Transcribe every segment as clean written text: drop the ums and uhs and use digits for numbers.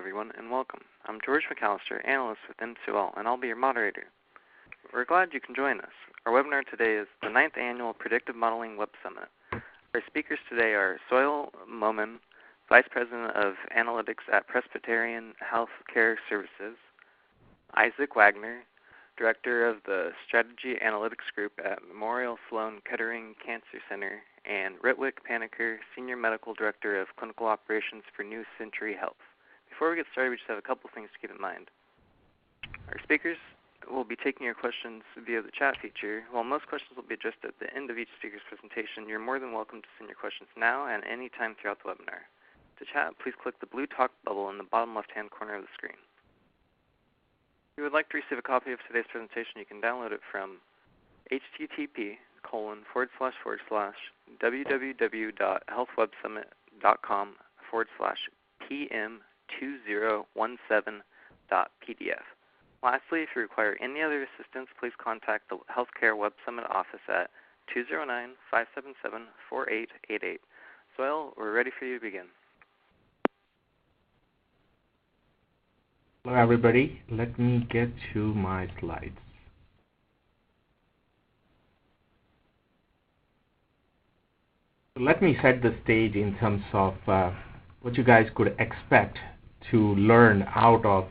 everyone, and welcome. I'm George McAllister, analyst with M2L, and I'll be your moderator. We're glad you can join us. Our webinar today is the 9th Annual Predictive Modeling Web Summit. Our speakers today are Soil Momin, Vice President of Analytics at Presbyterian Health Care Services, Isaac Wagner, Director of the Strategy Analytics Group at Memorial Sloan Kettering Cancer Center, and Ritwik Paniker, Senior Medical Director of Clinical Operations for New Century Health. Before we get started, we just have a couple things to keep in mind. Our speakers will be taking your questions via the chat feature. While most questions will be addressed at the end of each speaker's presentation, you're more than welcome to send your questions now and any time throughout the webinar. To chat, please click the blue talk bubble in the bottom left-hand corner of the screen. If you would like to receive a copy of today's presentation, you can download it from http://www.healthwebsummit.com/pm2017.pdf. Lastly, if you require any other assistance, please contact the Healthcare Web Summit office at 209-577-4888. Soil, we're ready for you to begin. Hello, everybody. Let me get to my slides. Let me set the stage in terms of what you guys could expect to learn out of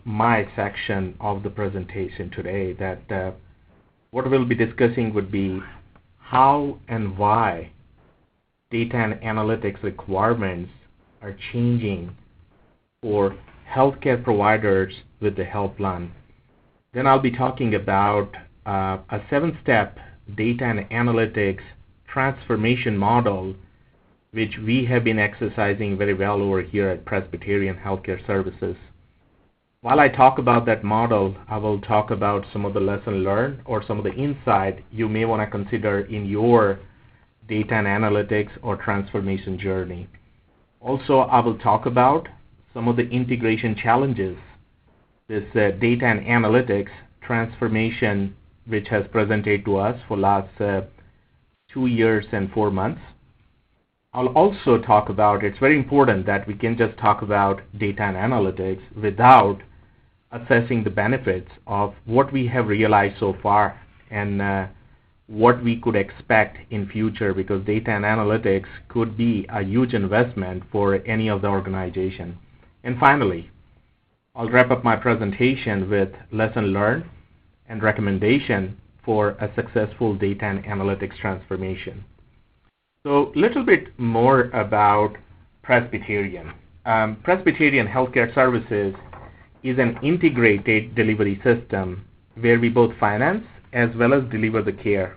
my section of the presentation today. That what we'll be discussing would be how and why data and analytics requirements are changing for healthcare providers with the health plan. Then I'll be talking about a 7-step data and analytics transformation model, which we have been exercising very well over here at Presbyterian Healthcare Services. While I talk about that model, I will talk about some of the lessons learned or some of the insight you may want to consider in your data and analytics or transformation journey. Also, I will talk about some of the integration challenges this data and analytics transformation which has presented to us for last 2 years and 4 months. I'll also talk about, it's very important that we can just talk about data and analytics without assessing the benefits of what we have realized so far and what we could expect in future, because data and analytics could be a huge investment for any of the organization. And finally, I'll wrap up my presentation with lesson learned and recommendation for a successful data and analytics transformation. So a little bit more about Presbyterian. Presbyterian Healthcare Services is an integrated delivery system where we both finance as well as deliver the care.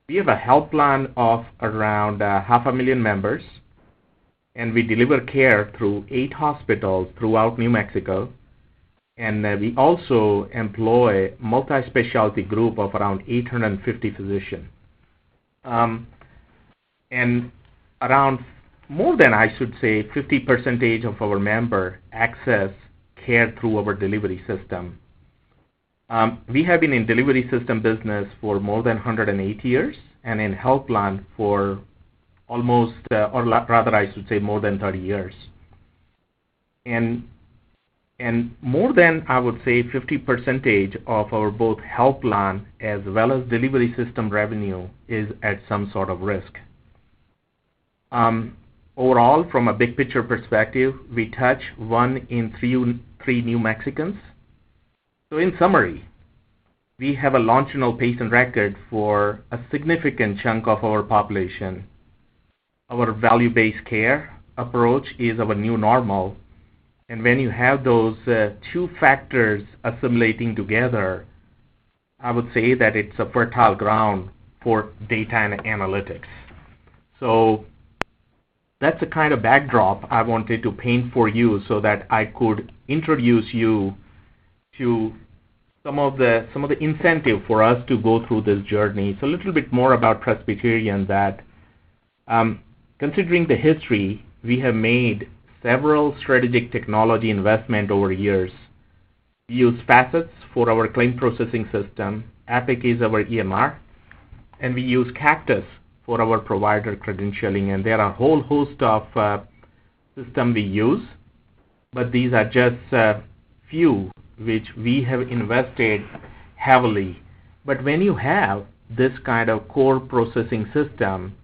We have a health plan of around 500,000 members, and we deliver care through 8 hospitals throughout New Mexico. And we also employ multi-specialty group of around 850 physicians. And around more than, I should say, 50% of our members access care through our delivery system. We have been in delivery system business for more than 108 years and in health plan for almost, or rather I should say more than 30 years. And more than, I would say, 50% of our both health plan as well as delivery system revenue is at some sort of risk. Overall, from a big picture perspective, we touch 1 in 3 New Mexicans. So in summary, we have a longitudinal patient record for a significant chunk of our population. Our value-based care approach is our new normal. And when you have those 2 factors assimilating together, I would say that it's a fertile ground for data and analytics. So that's the kind of backdrop I wanted to paint for you so that I could introduce you to some of the incentive for us to go through this journey. So a little bit more about Presbyterian, that considering the history, we have made several strategic technology investment over years. We use Facets for our claim processing system. Epic is our EMR. And we use Cactus for our provider credentialing. And there are a whole host of system we use, but these are just few which we have invested heavily. But when you have this kind of core processing system,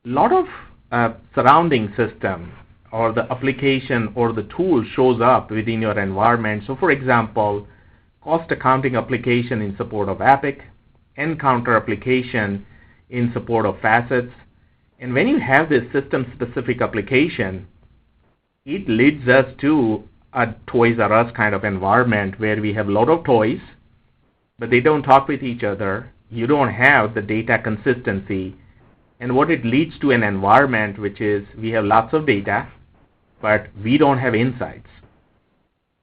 a lot of surrounding system or the application or the tool shows up within your environment. So for example, cost accounting application in support of Epic, Encounter application in support of Facets. And when you have this system-specific application, it leads us to a Toys R Us kind of environment where we have a lot of toys, but they don't talk with each other. You don't have the data consistency. And what it leads to an environment which is we have lots of data, but we don't have insights.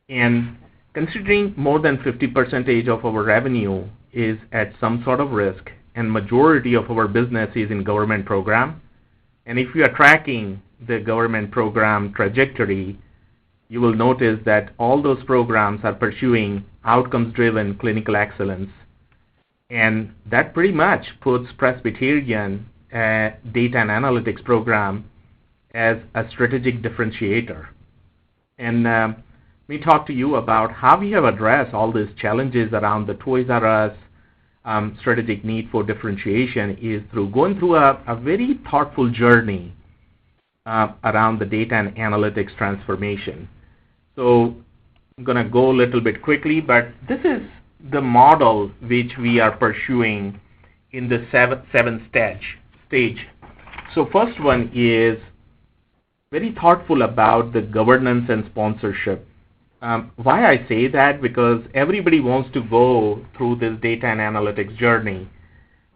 And considering more than 50% of our revenue is at some sort of risk, and majority of our business is in government program, and if you are tracking the government program trajectory, you will notice that all those programs are pursuing outcomes-driven clinical excellence. And that pretty much puts Presbyterian data and analytics program as a strategic differentiator. And let me talk to you about how we have addressed all these challenges around the Toys R Us strategic need for differentiation is through going through a very thoughtful journey around the data and analytics transformation. So I'm going to go a little bit quickly, but this is the model which we are pursuing in the seventh stage. So first one is very thoughtful about the governance and sponsorship. Why I say that? Because everybody wants to go through this data and analytics journey,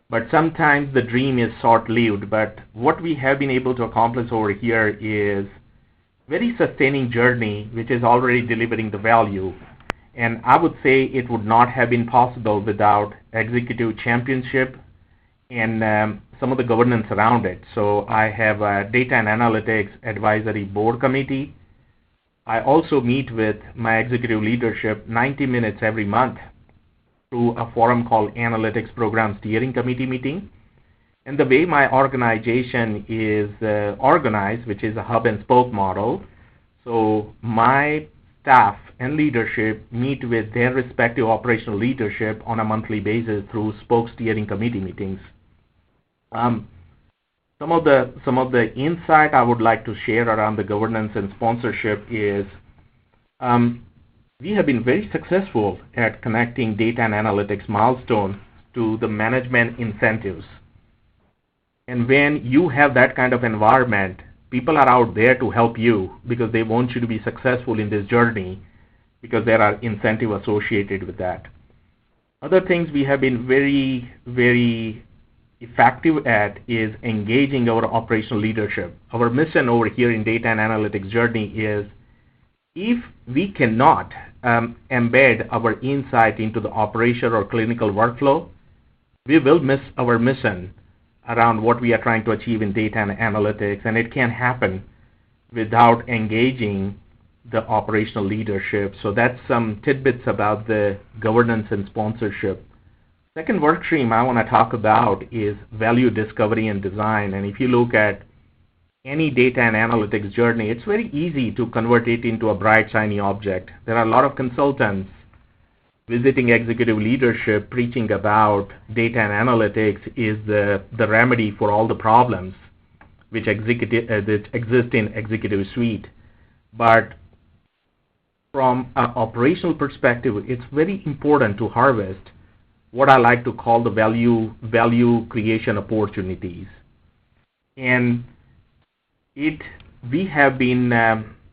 but sometimes the dream is short-lived. But what we have been able to accomplish over here is very sustaining journey, which is already delivering the value. And I would say it would not have been possible without executive championship and some of the governance around it. So I have a data and analytics advisory board committee. I also meet with my executive leadership 90 minutes every month through a forum called Analytics Program Steering Committee meeting. And the way my organization is organized, which is a hub and spoke model, so my staff and leadership meet with their respective operational leadership on a monthly basis through spoke steering committee meetings. Some of the insight I would like to share around the governance and sponsorship is we have been very successful at connecting data and analytics milestones to the management incentives. And when you have that kind of environment, people are out there to help you because they want you to be successful in this journey because there are incentives associated with that. Other things we have been very, very effective at is engaging our operational leadership. Our mission over here in data and analytics journey is if we cannot embed our insight into the operation or clinical workflow, we will miss our mission around what we are trying to achieve in data and analytics, and it can't happen without engaging the operational leadership. So that's some tidbits about the governance and sponsorship. Second work stream I want to talk about is value discovery and design. And if you look at any data and analytics journey, it's very easy to convert it into a bright, shiny object. There are a lot of consultants visiting executive leadership preaching about data and analytics is the remedy for all the problems which exist in executive suite. But from an operational perspective, it's very important to harvest what I like to call the value creation opportunities. And we have been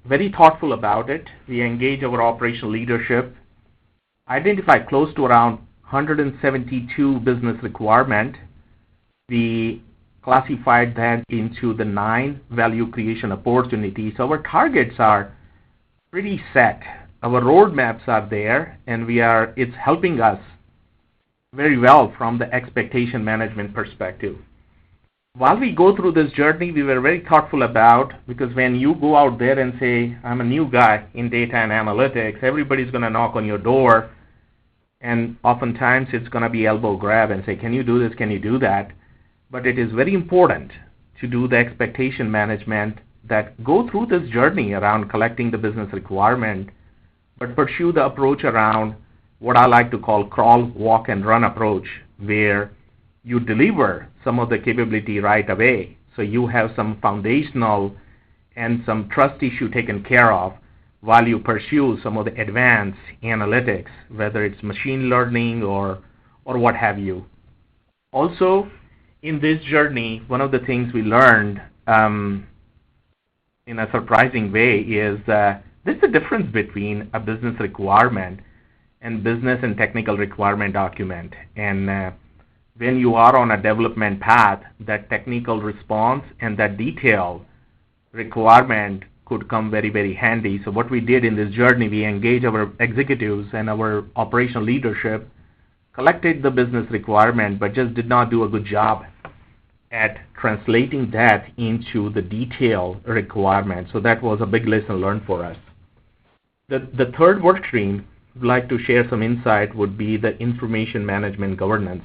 very thoughtful about it. We engage our operational leadership, identify close to around 172 business requirements. We classified that into the 9 value creation opportunities. Our targets are pretty set. Our roadmaps are there, and it's helping us very well from the expectation management perspective. While we go through this journey, we were very thoughtful about, because when you go out there and say, I'm a new guy in data and analytics, everybody's going to knock on your door, and oftentimes it's going to be elbow grab and say, can you do this, can you do that? But it is very important to do the expectation management that go through this journey around collecting the business requirement, but pursue the approach around what I like to call crawl, walk, and run approach, where you deliver some of the capability right away. So you have some foundational and some trust issue taken care of while you pursue some of the advanced analytics, whether it's machine learning or what have you. Also, in this journey, one of the things we learned in a surprising way is there's a difference between a business requirement and business and technical requirement document. And when you are on a development path, that technical response and that detail requirement could come very, very handy. So what we did in this journey, we engaged our executives and our operational leadership, collected the business requirement, but just did not do a good job at translating that into the detailed requirement. So that was a big lesson learned for us. The third work stream I'd like to share some insight would be the information management governance,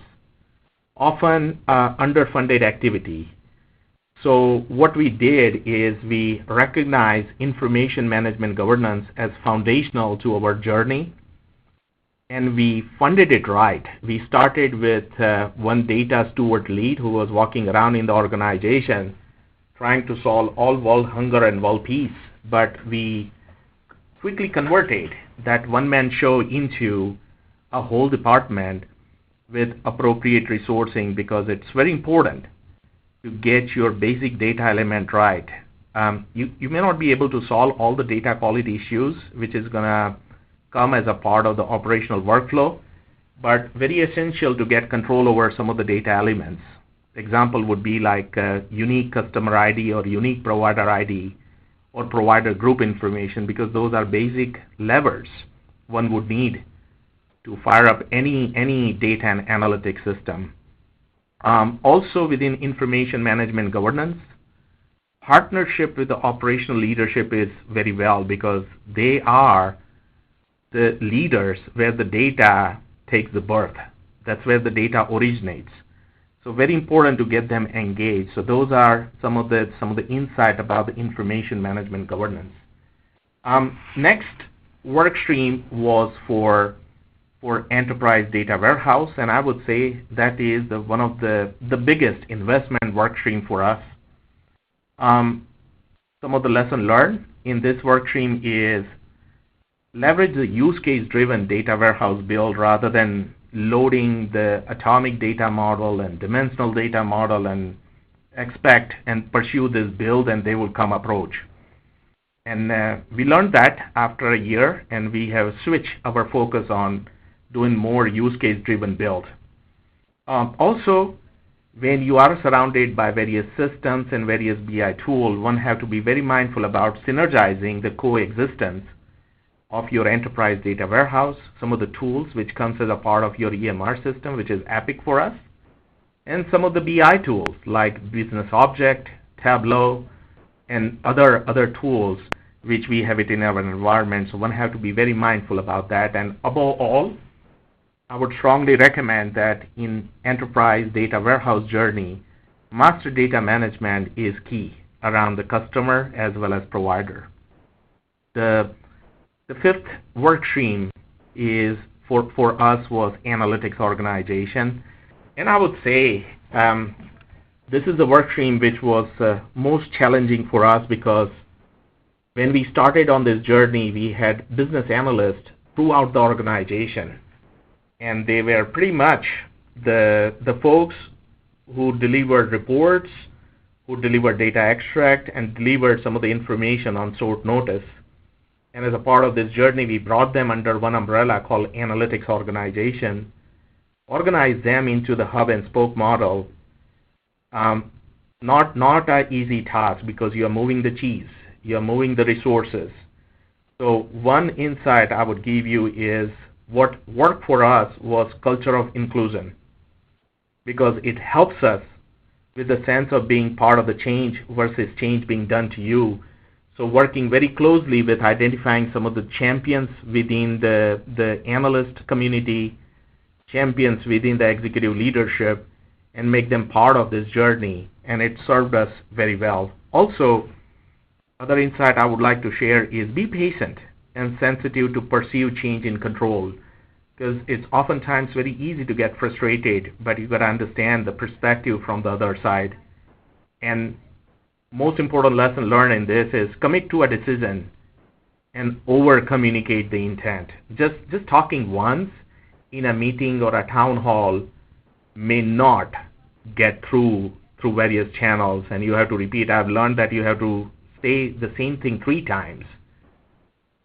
often underfunded activity. So what we did is we recognized information management governance as foundational to our journey, and we funded it right. We started with one data steward lead who was walking around in the organization trying to solve all world hunger and world peace, but we quickly converted that one-man show into a whole department with appropriate resourcing, because it's very important to get your basic data element right. You may not be able to solve all the data quality issues, which is going to come as a part of the operational workflow, but very essential to get control over some of the data elements. Example would be like unique customer ID or unique provider ID or provider group information, because those are basic levers one would need to fire up any data and analytics system. Also within information management governance, partnership with the operational leadership is very well, because they are the leaders where the data takes the birth. That's where the data originates. So very important to get them engaged. So those are some of the insight about the information management governance. Next work stream was for enterprise data warehouse, and I would say that is one of the biggest investment work stream for us. Some of the lesson learned in this work stream is leverage the use case driven data warehouse build rather than loading the atomic data model and dimensional data model and expect and pursue this build and they will come approach. And we learned that after a year, and we have switched our focus on doing more use case driven build. Also, when you are surrounded by various systems and various BI tools, one have to be very mindful about synergizing the coexistence of your enterprise data warehouse, some of the tools which comes as a part of your EMR system, which is Epic for us, and some of the BI tools like Business Object, Tableau, and other tools which we have it in our environment. So one have to be very mindful about that. And above all, I would strongly recommend that in enterprise data warehouse journey, master data management is key around the customer as well as provider. The fifth work stream is for us was analytics organization, and I would say this is the work stream which was most challenging for us, because when we started on this journey, we had business analysts throughout the organization, and they were pretty much the folks who delivered reports, who delivered data extract, and delivered some of the information on short notice. And as a part of this journey, we brought them under one umbrella called analytics organization, organized them into the hub and spoke model. Not an easy task, because you are moving the cheese, you are moving the resources. So one insight I would give you is what worked for us was culture of inclusion, because it helps us with the sense of being part of the change versus change being done to you. So working very closely with identifying some of the champions within the analyst community, champions within the executive leadership, and make them part of this journey, and it served us very well. Also, Other insight I would like to share is be patient and sensitive to perceived change in control, because it's oftentimes very easy to get frustrated, but you got to understand the perspective from the other side. And most important lesson learned in this is commit to a decision and over communicate the intent. Just talking once in a meeting or a town hall may not get through various channels, and you have to repeat. I've learned that you have to say the same thing 3 times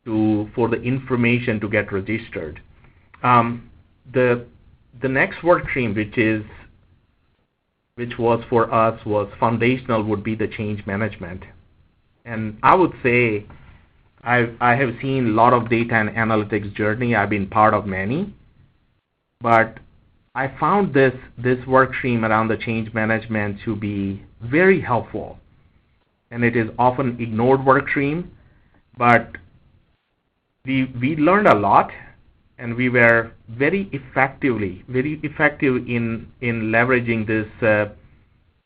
for the information to get registered. The next work stream, which was for us was foundational, would be the change management. And I would say I have seen a lot of data and analytics journey. I've been part of many, but I found this work stream around the change management to be very helpful. And it is often ignored work stream, but we learned a lot, and we were very effective in leveraging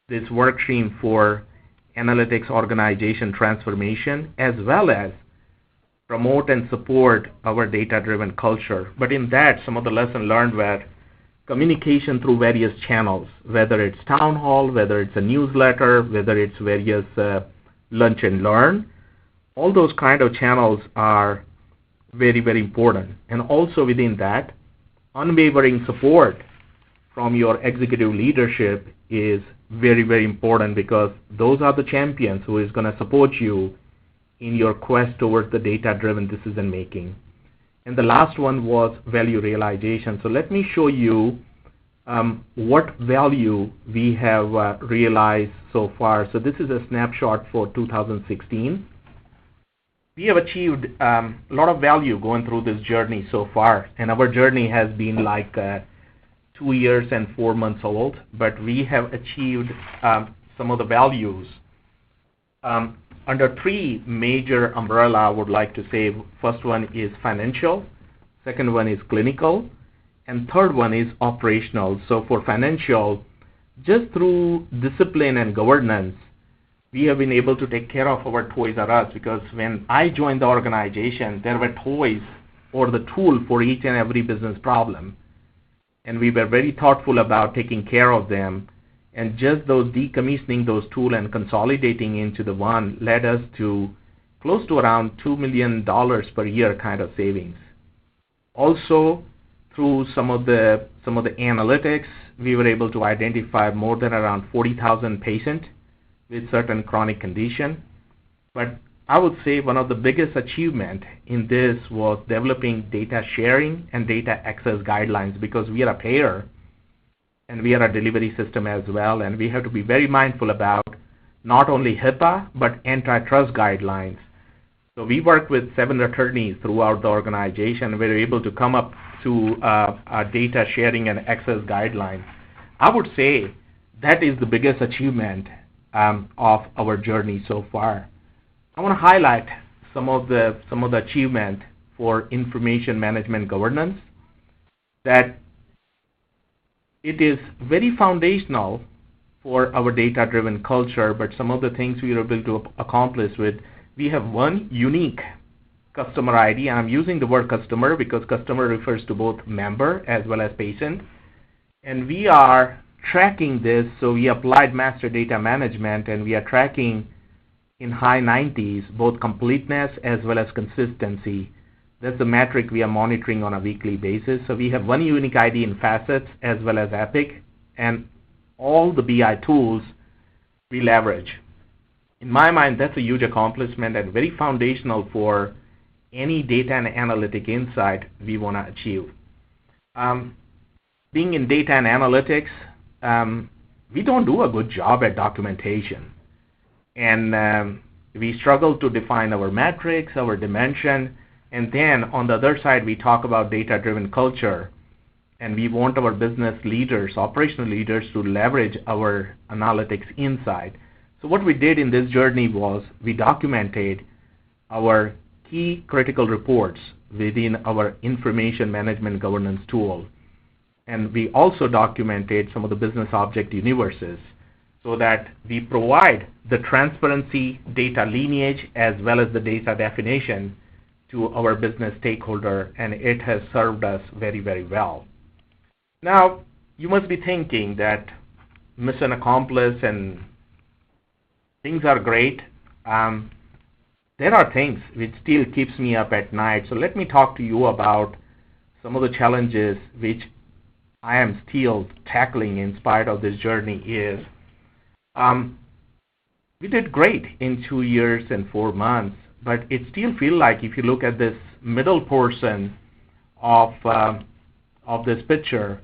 this work stream for analytics organization transformation, as well as promote and support our data-driven culture. But in that, some of the lessons learned were communication through various channels, whether it's town hall, whether it's a newsletter, whether it's various lunch and learn. All those kind of channels are very, very important. And also within that, unwavering support from your executive leadership is very, very important, because those are the champions who is going to support you in your quest towards the data-driven decision making. And the last one was value realization. So let me show you what value we have realized so far. So this is a snapshot for 2016. We have achieved a lot of value going through this journey so far, and our journey has been like 2 years and 4 months old, but we have achieved some of the values under 3 major umbrella. I would like to say first one is financial, second one is clinical, and third one is operational. So for financial, just through discipline and governance, we have been able to take care of our Toys R Us, because when I joined the organization, there were toys or the tool for each and every business problem. And we were very thoughtful about taking care of them. And just those decommissioning those tools and consolidating into the one led us to close to around $2 million per year kind of savings. Also, through some of the analytics, we were able to identify more than around 40,000 patients with certain chronic condition. But I would say one of the biggest achievement in this was developing data sharing and data access guidelines, because we are a payer and we are a delivery system as well, and we have to be very mindful about not only HIPAA but antitrust guidelines. So we work with 7 attorneys throughout the organization. We were able to come up to a data sharing and access guidelines. I would say that is the biggest achievement of our journey so far. I want to highlight some of the achievement for information management governance, that it is very foundational for our data-driven culture, but some of the things we are able to accomplish with, we have one unique customer ID, and I'm using the word customer because customer refers to both member as well as patient, and we are tracking this. So we applied master data management, and we are tracking in high 90s both completeness as well as consistency. That's the metric we are monitoring on a weekly basis. So we have one unique ID in Facets as well as Epic, and all the BI tools we leverage. In my mind, that's a huge accomplishment and very foundational for any data and analytic insight we want to achieve. Being in data and analytics, we don't do a good job at documentation. And we struggle to define our metrics, our dimension, and then on the other side, we talk about data-driven culture, and we want our business leaders, operational leaders, to leverage our analytics insight. So what we did in this journey was we documented our key critical reports within our information management governance tool. And we also documented some of the business object universes. so that we provide the transparency, data lineage, as well as the data definition to our business stakeholder, and it has served us very, very well. Now, you must be thinking that mission accomplished and things are great. There are things which still keeps me up at night. So let me talk to you about some of the challenges which I am still tackling in spite of this journey is, we did great in 2 years and 4 months, but it still feels like if you look at this middle portion of this picture,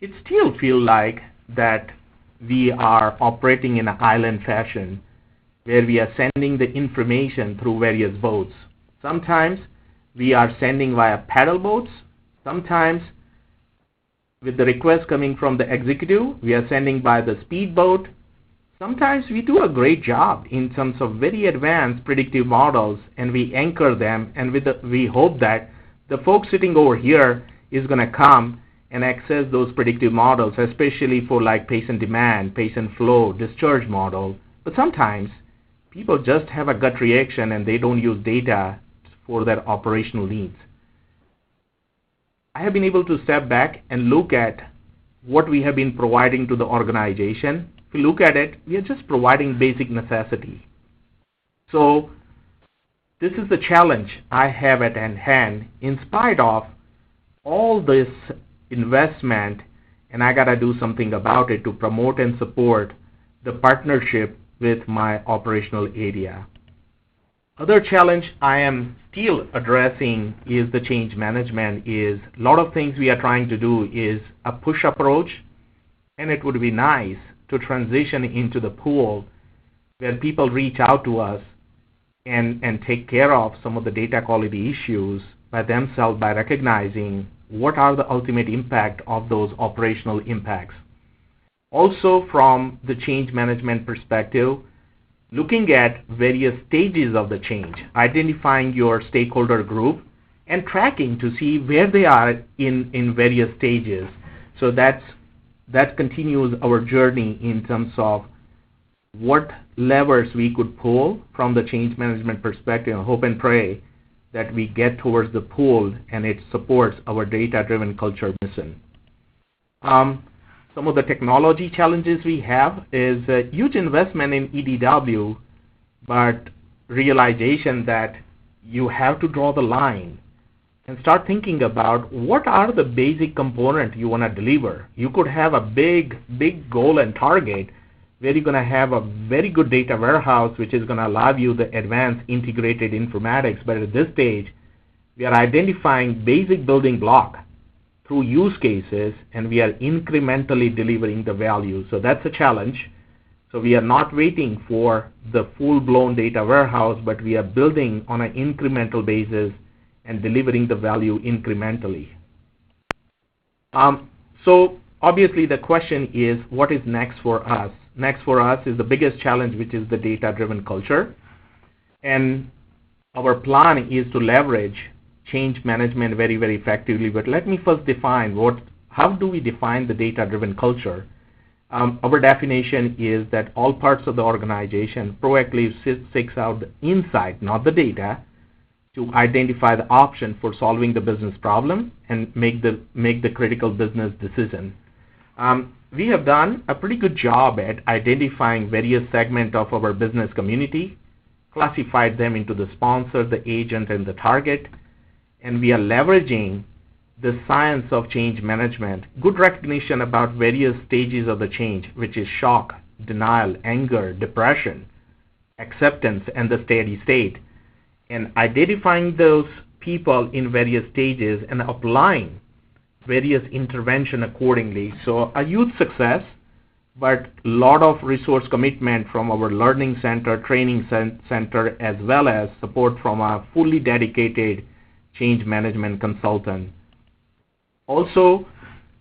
it still feels like that we are operating in an island fashion where we are sending the information through various boats. Sometimes we are sending via paddle boats. Sometimes with the request coming from the executive, we are sending by the speedboat. Sometimes we do a great job in terms of very advanced predictive models, and we anchor them, and we hope that the folks sitting over here is going to come and access those predictive models, especially for like patient demand, patient flow, discharge model. But sometimes people just have a gut reaction and they don't use data for their operational needs. I have been able to step back and look at what we have been providing to the organization. If you look at it, we are just providing basic necessity. So this is the challenge I have at hand in spite of all this investment, and I got to do something about it to promote and support the partnership with my operational area. Other challenge I am still addressing is the change management. Is a lot of things we are trying to do is a push approach, and it would be nice to transition into the pool where people reach out to us and take care of some of the data quality issues by themselves by recognizing what are the ultimate impact of those operational impacts. Also, from the change management perspective, looking at various stages of the change, identifying your stakeholder group and tracking to see where they are in various stages. So that continues our journey in terms of what levers we could pull from the change management perspective, and hope and pray that we get towards the pool and it supports our data-driven culture mission. Some of the technology challenges we have is a huge investment in EDW, but realization that you have to draw the line and start thinking about what are the basic components you want to deliver. You could have a big goal and target where you're going to have a very good data warehouse which is going to allow you the advanced integrated informatics, but at this stage we are identifying basic building block through use cases, and we are incrementally delivering the value. So that's a challenge. So we are not waiting for the full-blown data warehouse, but we are building on an incremental basis and delivering the value incrementally. So obviously the question is, what is next for us? Next for us is the biggest challenge, which is the data-driven culture. And our plan is to leverage change management very, very effectively. But let me first define how do we define the data-driven culture? Our definition is that all parts of the organization proactively seeks out the insight, not the data, to identify the option for solving the business problem and make the critical business decision. We have done a pretty good job at identifying various segments of our business community, classified them into the sponsor, the agent, and the target, and we are leveraging the science of change management, good recognition about various stages of the change, which is shock, denial, anger, depression, acceptance, and the steady state, and identifying those people in various stages and applying various intervention accordingly. So a huge success, but a lot of resource commitment from our learning center, training center, as well as support from a fully dedicated change management consultant. Also,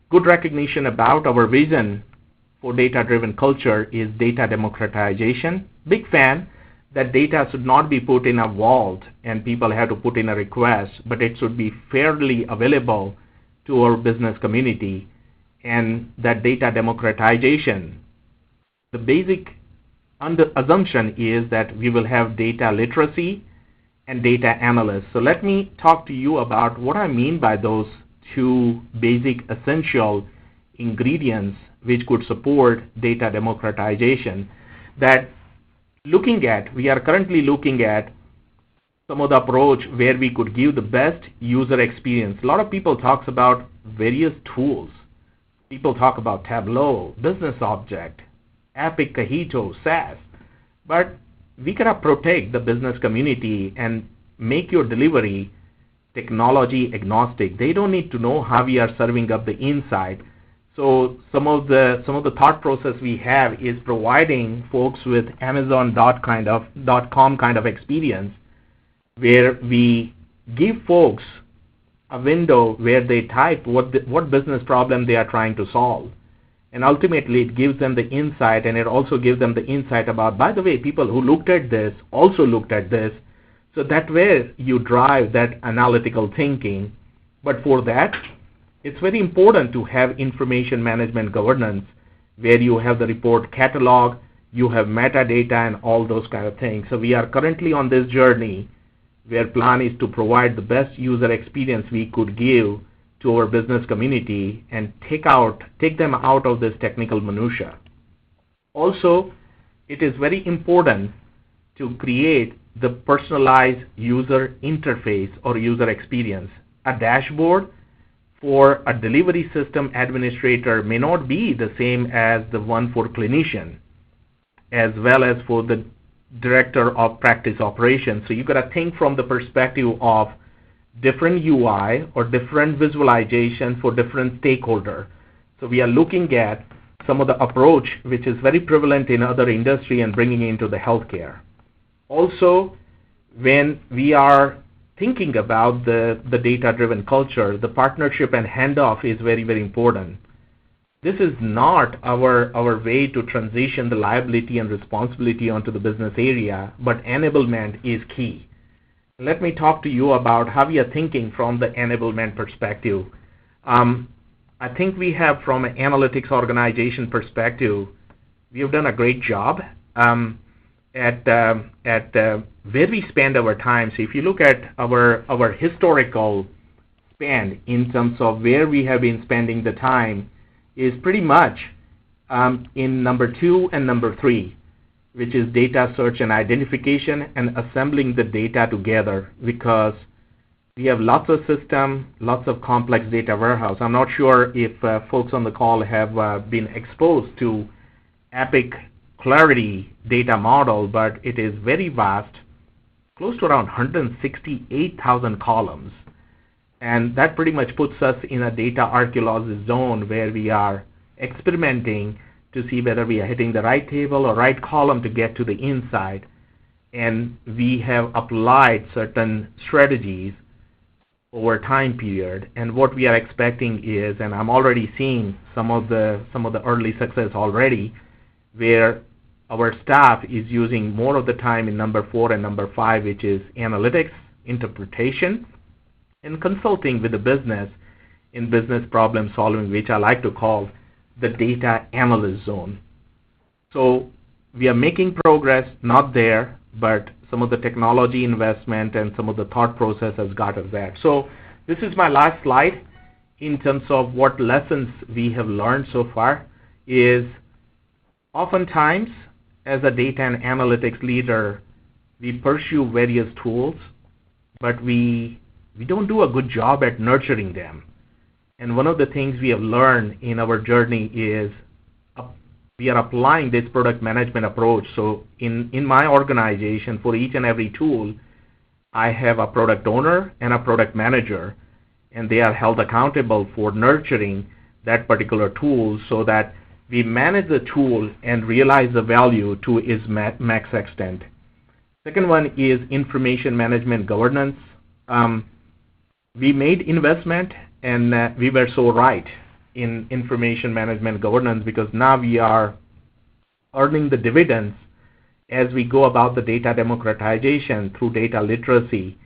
good recognition about our vision for data-driven culture is data democratization. Big fan that data should not be put in a vault and people have to put in a request, but it should be fairly available to our business community, and that data democratization the basic assumption is that we will have data literacy and data analysts. So let me talk to you about what I mean by those two basic essential ingredients which could support data democratization. That we are currently looking at some of the approach where we could give the best user experience. A lot of people talks about various tools. People talk about Tableau, Business Object, Epic, Kahito, SAS, but we cannot protect the business community and make your delivery technology agnostic. They don't need to know how we are serving up the inside. So some of the thought process we have is providing folks with Amazon.com kind of experience, where we give folks a window where they type what business problem they are trying to solve. And ultimately, it gives them the insight, and it also gives them the insight about, by the way, people who looked at this also looked at this. So that way you drive that analytical thinking. But for that, it's very important to have information management governance, where you have the report catalog, you have metadata, and all those kind of things. So we are currently on this journey where plan is to provide the best user experience we could give to our business community and take them out of this technical minutia. Also, it is very important to create the personalized user interface or user experience. A dashboard for a delivery system administrator may not be the same as the one for clinician, as well as for the director of practice operations. So you got to think from the perspective of different UI or different visualization for different stakeholder. So we are looking at some of the approach which is very prevalent in other industry and bringing it into the healthcare. Also, when we are thinking about the data-driven culture, the partnership and handoff is very, very important. This is not our way to transition the liability and responsibility onto the business area, but enablement is key. Let me talk to you about how we are thinking from the enablement perspective. I think we have, from an analytics organization perspective, we have done a great job at where we spend our time. So if you look at our historical spend in terms of where we have been spending the time, is pretty much in number 2 and number 3, which is data search and identification and assembling the data together, because we have lots of system, lots of complex data warehouse. I'm not sure if folks on the call have been exposed to Epic Clarity data model, but it is very vast, close to around 168,000 columns. And that pretty much puts us in a data archaeology zone where we are experimenting to see whether we are hitting the right table or right column to get to the inside. And we have applied certain strategies over time period. And what we are expecting is, and I'm already seeing some of the early success already, where our staff is using more of the time in number 4 and number 5, which is analytics, interpretation, and consulting with the business in business problem solving, which I like to call the data analyst zone. So we are making progress, not there, but some of the technology investment and some of the thought process has got us there. So this is my last slide in terms of what lessons we have learned so far. Is oftentimes as a data and analytics leader, we pursue various tools, but we don't do a good job at nurturing them. And one of the things we have learned in our journey is we are applying this product management approach. So in my organization, for each and every tool, I have a product owner and a product manager, and they are held accountable for nurturing that particular tool so that we manage the tool and realize the value to its max extent. Second one is information management governance. We made investment, and we were so right in information management governance, because now we are earning the dividends as we go about the data democratization through data literacy.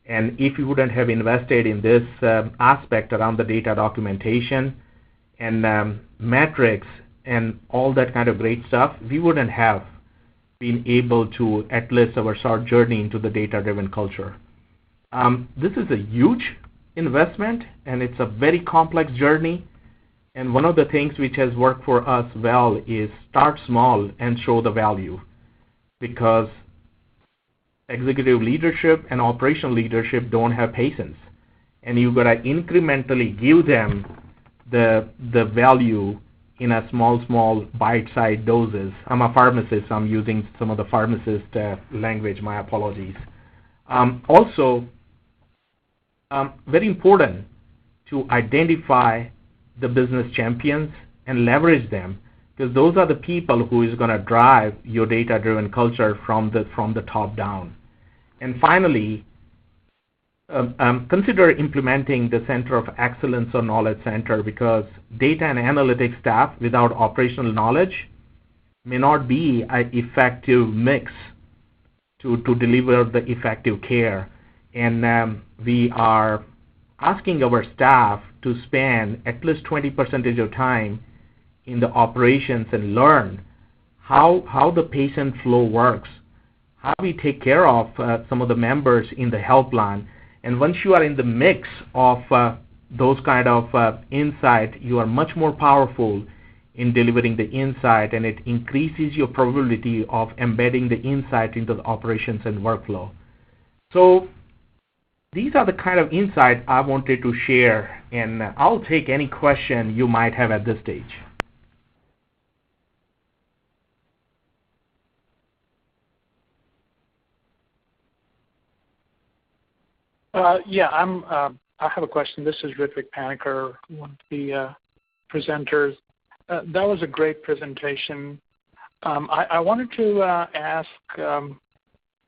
And if we wouldn't have invested in this aspect around the data documentation and metrics and all that kind of great stuff, we wouldn't have been able to atlas our short journey into the data-driven culture. This is a huge investment, and it's a very complex journey. And one of the things which has worked for us well is start small and show the value, because executive leadership and operational leadership don't have patience, and you've got to incrementally give them the value in a small bite-sized doses. I'm a pharmacist, so I'm using some of the pharmacist language. My apologies. Also, very important to identify the business champions and leverage them, because those are the people who is going to drive your data-driven culture from the top down. And finally, consider implementing the Center of Excellence or Knowledge Center, because data and analytics staff without operational knowledge may not be an effective mix to deliver the effective care. And we are asking our staff to spend at least 20% of time in the operations and learn how the patient flow works, how we take care of some of the members in the health plan. And once you are in the mix of those kind of insight, you are much more powerful in delivering the insight, and it increases your probability of embedding the insight into the operations and workflow. So these are the kind of insight I wanted to share, and I'll take any question you might have at this stage. I have a question. This is Ritvik Panikkar, one of the presenters. That was a great presentation. I wanted to ask, when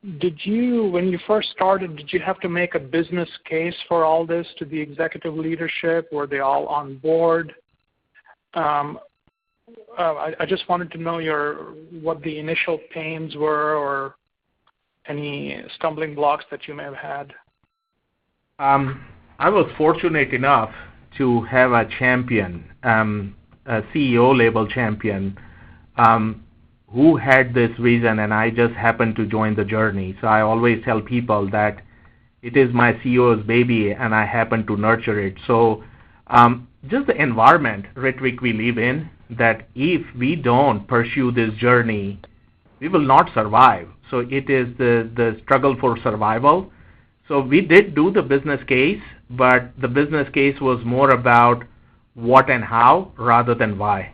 you first started, did you have to make a business case for all this to the executive leadership? Were they all on board? I just wanted to know what the initial pains were, or any stumbling blocks that you may have had. I was fortunate enough to have a champion, a CEO level champion, who had this vision, and I just happened to join the journey. So I always tell people that it is my CEO's baby, and I happen to nurture it. So just the environment, Ritvik, we live in, that if we don't pursue this journey, we will not survive. So it is the struggle for survival. So we did do the business case, but the business case was more about what and how rather than why.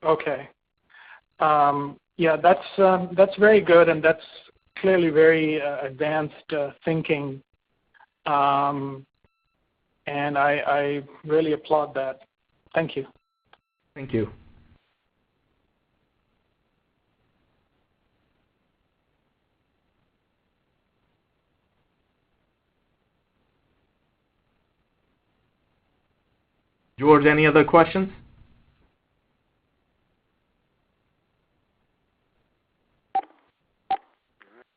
Okay. That's very good, and that's clearly very advanced thinking, and I really applaud that. Thank you. Thank you. George, any other questions? It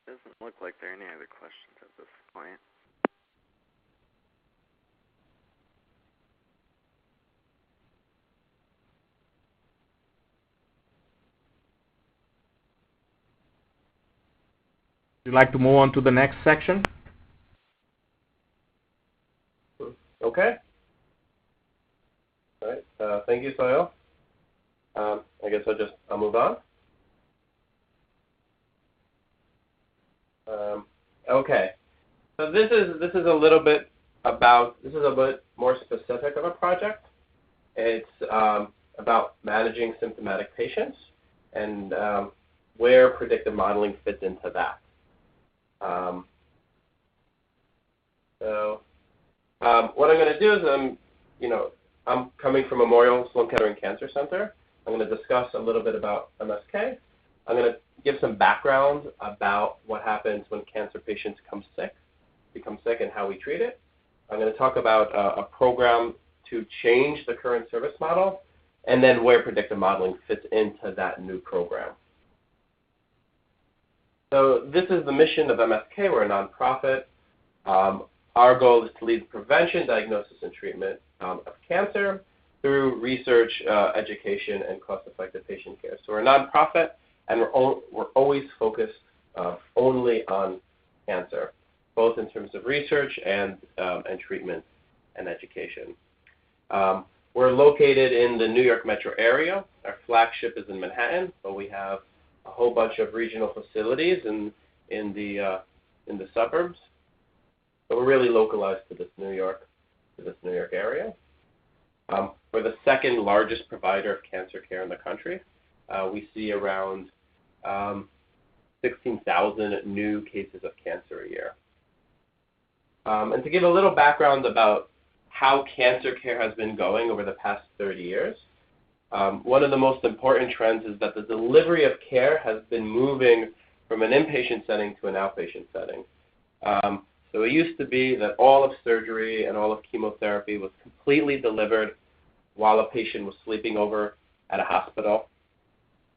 doesn't look like there are any other questions at this point. Would you like to move on to the next section? Okay. All right. Thank you, Sohail. I guess I'll move on. Okay. So this is a little bit more specific of a project. It's about managing symptomatic patients and where predictive modeling fits into that. What I'm going to do is I'm coming from Memorial Sloan Kettering Cancer Center. I'm going to discuss a little bit about MSK. I'm going to give some background about what happens when cancer patients become sick and how we treat it. I'm going to talk about a program to change the current service model, and then where predictive modeling fits into that new program. So this is the mission of MSK. We're a nonprofit. Our goal is to lead prevention, diagnosis, and treatment of cancer. through research, education, and cost-effective patient care. So we're a nonprofit, and we're always focused only on cancer, both in terms of research and treatment and education. We're located in the New York metro area. Our flagship is in Manhattan, but we have a whole bunch of regional facilities in the suburbs. So we're really localized to this New York area. We're the second largest provider of cancer care in the country. We see around 16,000 new cases of cancer a year. And to give a little background about how cancer care has been going over the past 30 years, one of the most important trends is that the delivery of care has been moving from an inpatient setting to an outpatient setting. So it used to be that all of surgery and all of chemotherapy was completely delivered while a patient was sleeping over at a hospital,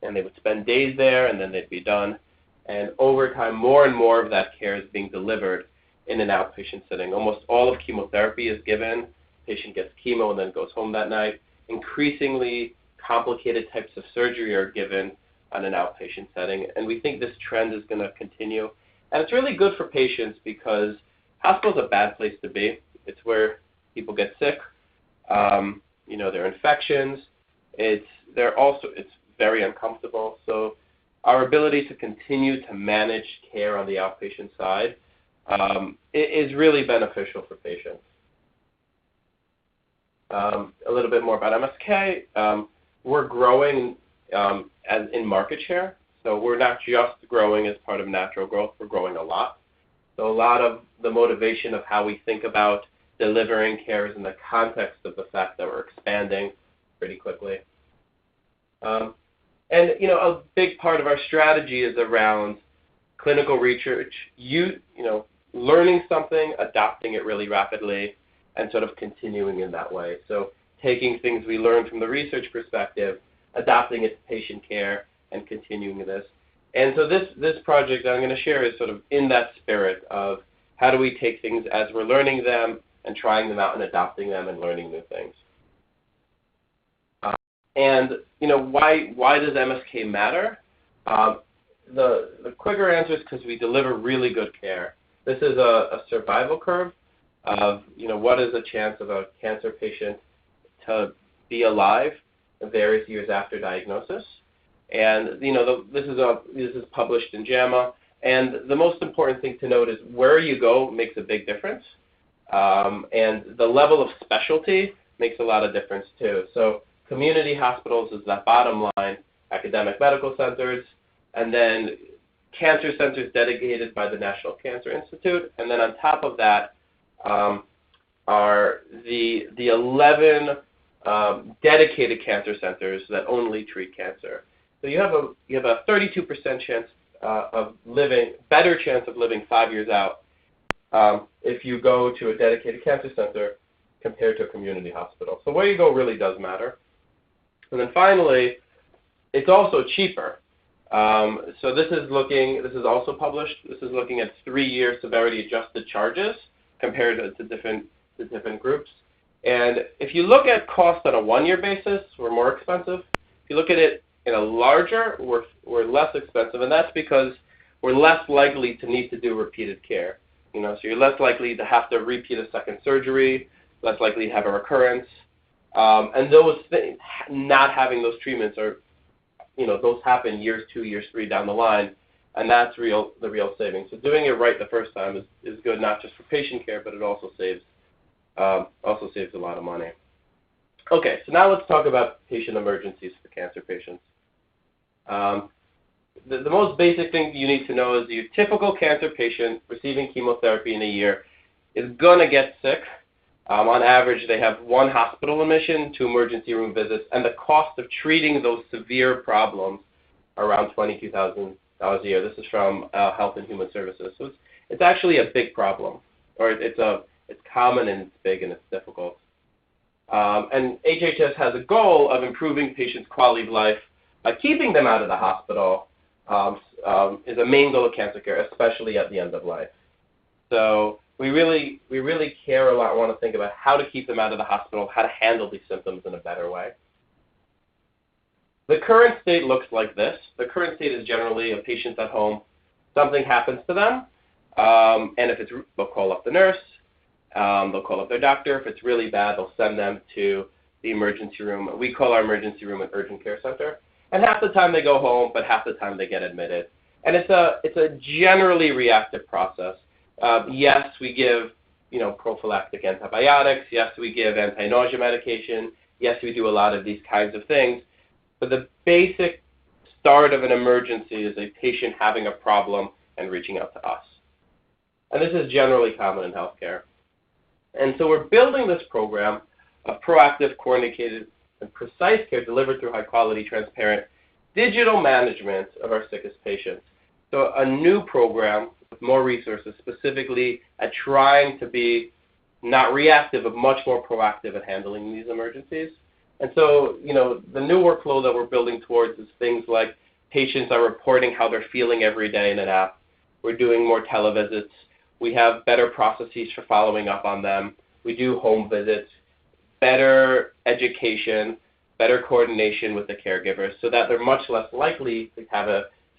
and they would spend days there and then they'd be done. And over time, more and more of that care is being delivered in an outpatient setting. Almost all of chemotherapy is given. Patient gets chemo and then goes home that night. Increasingly complicated types of surgery are given on an outpatient setting, and we think this trend is going to continue. And it's really good for patients because hospital is a bad place to be. It's where people get sick. There are infections. It's very uncomfortable. So our ability to continue to manage care on the outpatient side is really beneficial for patients. A little bit more about MSK. We're growing as in market share. So we're not just growing as part of natural growth, we're growing a lot. So a lot of the motivation of how we think about delivering care is in the context of the fact that we're expanding pretty quickly. And a big part of our strategy is around clinical research, learning something, adopting it really rapidly, and sort of continuing in that way. So taking things we learned from the research perspective, adopting it to patient care, and continuing this. And so this project that I'm going to share is sort of in that spirit of how do we take things as we're learning them and trying them out and adopting them and learning new things. Why does MSK matter? The quicker answer is because we deliver really good care. This is a survival curve of what is the chance of a cancer patient to be alive various years after diagnosis. And this is published in JAMA. And the most important thing to note is where you go makes a big difference. And the level of specialty makes a lot of difference too. So community hospitals is that bottom line, academic medical centers, and then cancer centers dedicated by the National Cancer Institute. And then on top of that are the 11 dedicated cancer centers that only treat cancer. So you have a 32% chance better chance of living 5 years out if you go to a dedicated cancer center compared to a community hospital. So where you go really does matter. And then finally, it's also cheaper. So this is also published. This is looking at 3-year severity adjusted charges compared to different groups. And if you look at cost on a 1-year basis, we're more expensive. If you look at it in a larger, we're less expensive, and that's because we're less likely to need to do repeated care. So you're less likely to have to repeat a second surgery, less likely to have a recurrence, and those things, not having those treatments are, those happen years 2, years 3 down the line, and that's the real savings. So doing it right the first time is good, not just for patient care, but it also saves a lot of money. Okay, so now let's talk about patient emergencies for cancer patients. The most basic thing you need to know is your typical cancer patient receiving chemotherapy in a year is going to get sick. On average, they have 1 hospital admission, 2 emergency room visits, and the cost of treating those severe problems around $22,000 a year. This is from Health and Human Services. So it's actually a big problem, or it's common and it's big and it's difficult. And HHS has a goal of improving patients' quality of life by keeping them out of the hospital. Is a main goal of cancer care, especially at the end of life. So we really care a lot and want to think about how to keep them out of the hospital, how to handle these symptoms in a better way. The current state looks like this. The current state is generally a patient's at home, something happens to them, and if it's, they'll call up the nurse, they'll call up their doctor. If it's really bad, they'll send them to the emergency room. We call our emergency room an urgent care center. And half the time they go home, but half the time they get admitted. And it's a generally reactive process. Yes, we give prophylactic antibiotics. Yes, we give anti-nausea medication. Yes, we do a lot of these kinds of things. But the basic start of an emergency is a patient having a problem and reaching out to us. And this is generally common in healthcare. And so we're building this program of proactive, coordinated, and precise care delivered through high-quality, transparent digital management of our sickest patients. So a new program with more resources, specifically at trying to be not reactive, but much more proactive at handling these emergencies. And so, the new workflow that we're building towards is things like patients are reporting how they're feeling every day in an app. We're doing more televisits. We have better processes for following up on them. We do home visits, better education, better coordination with the caregivers so that they're much less likely to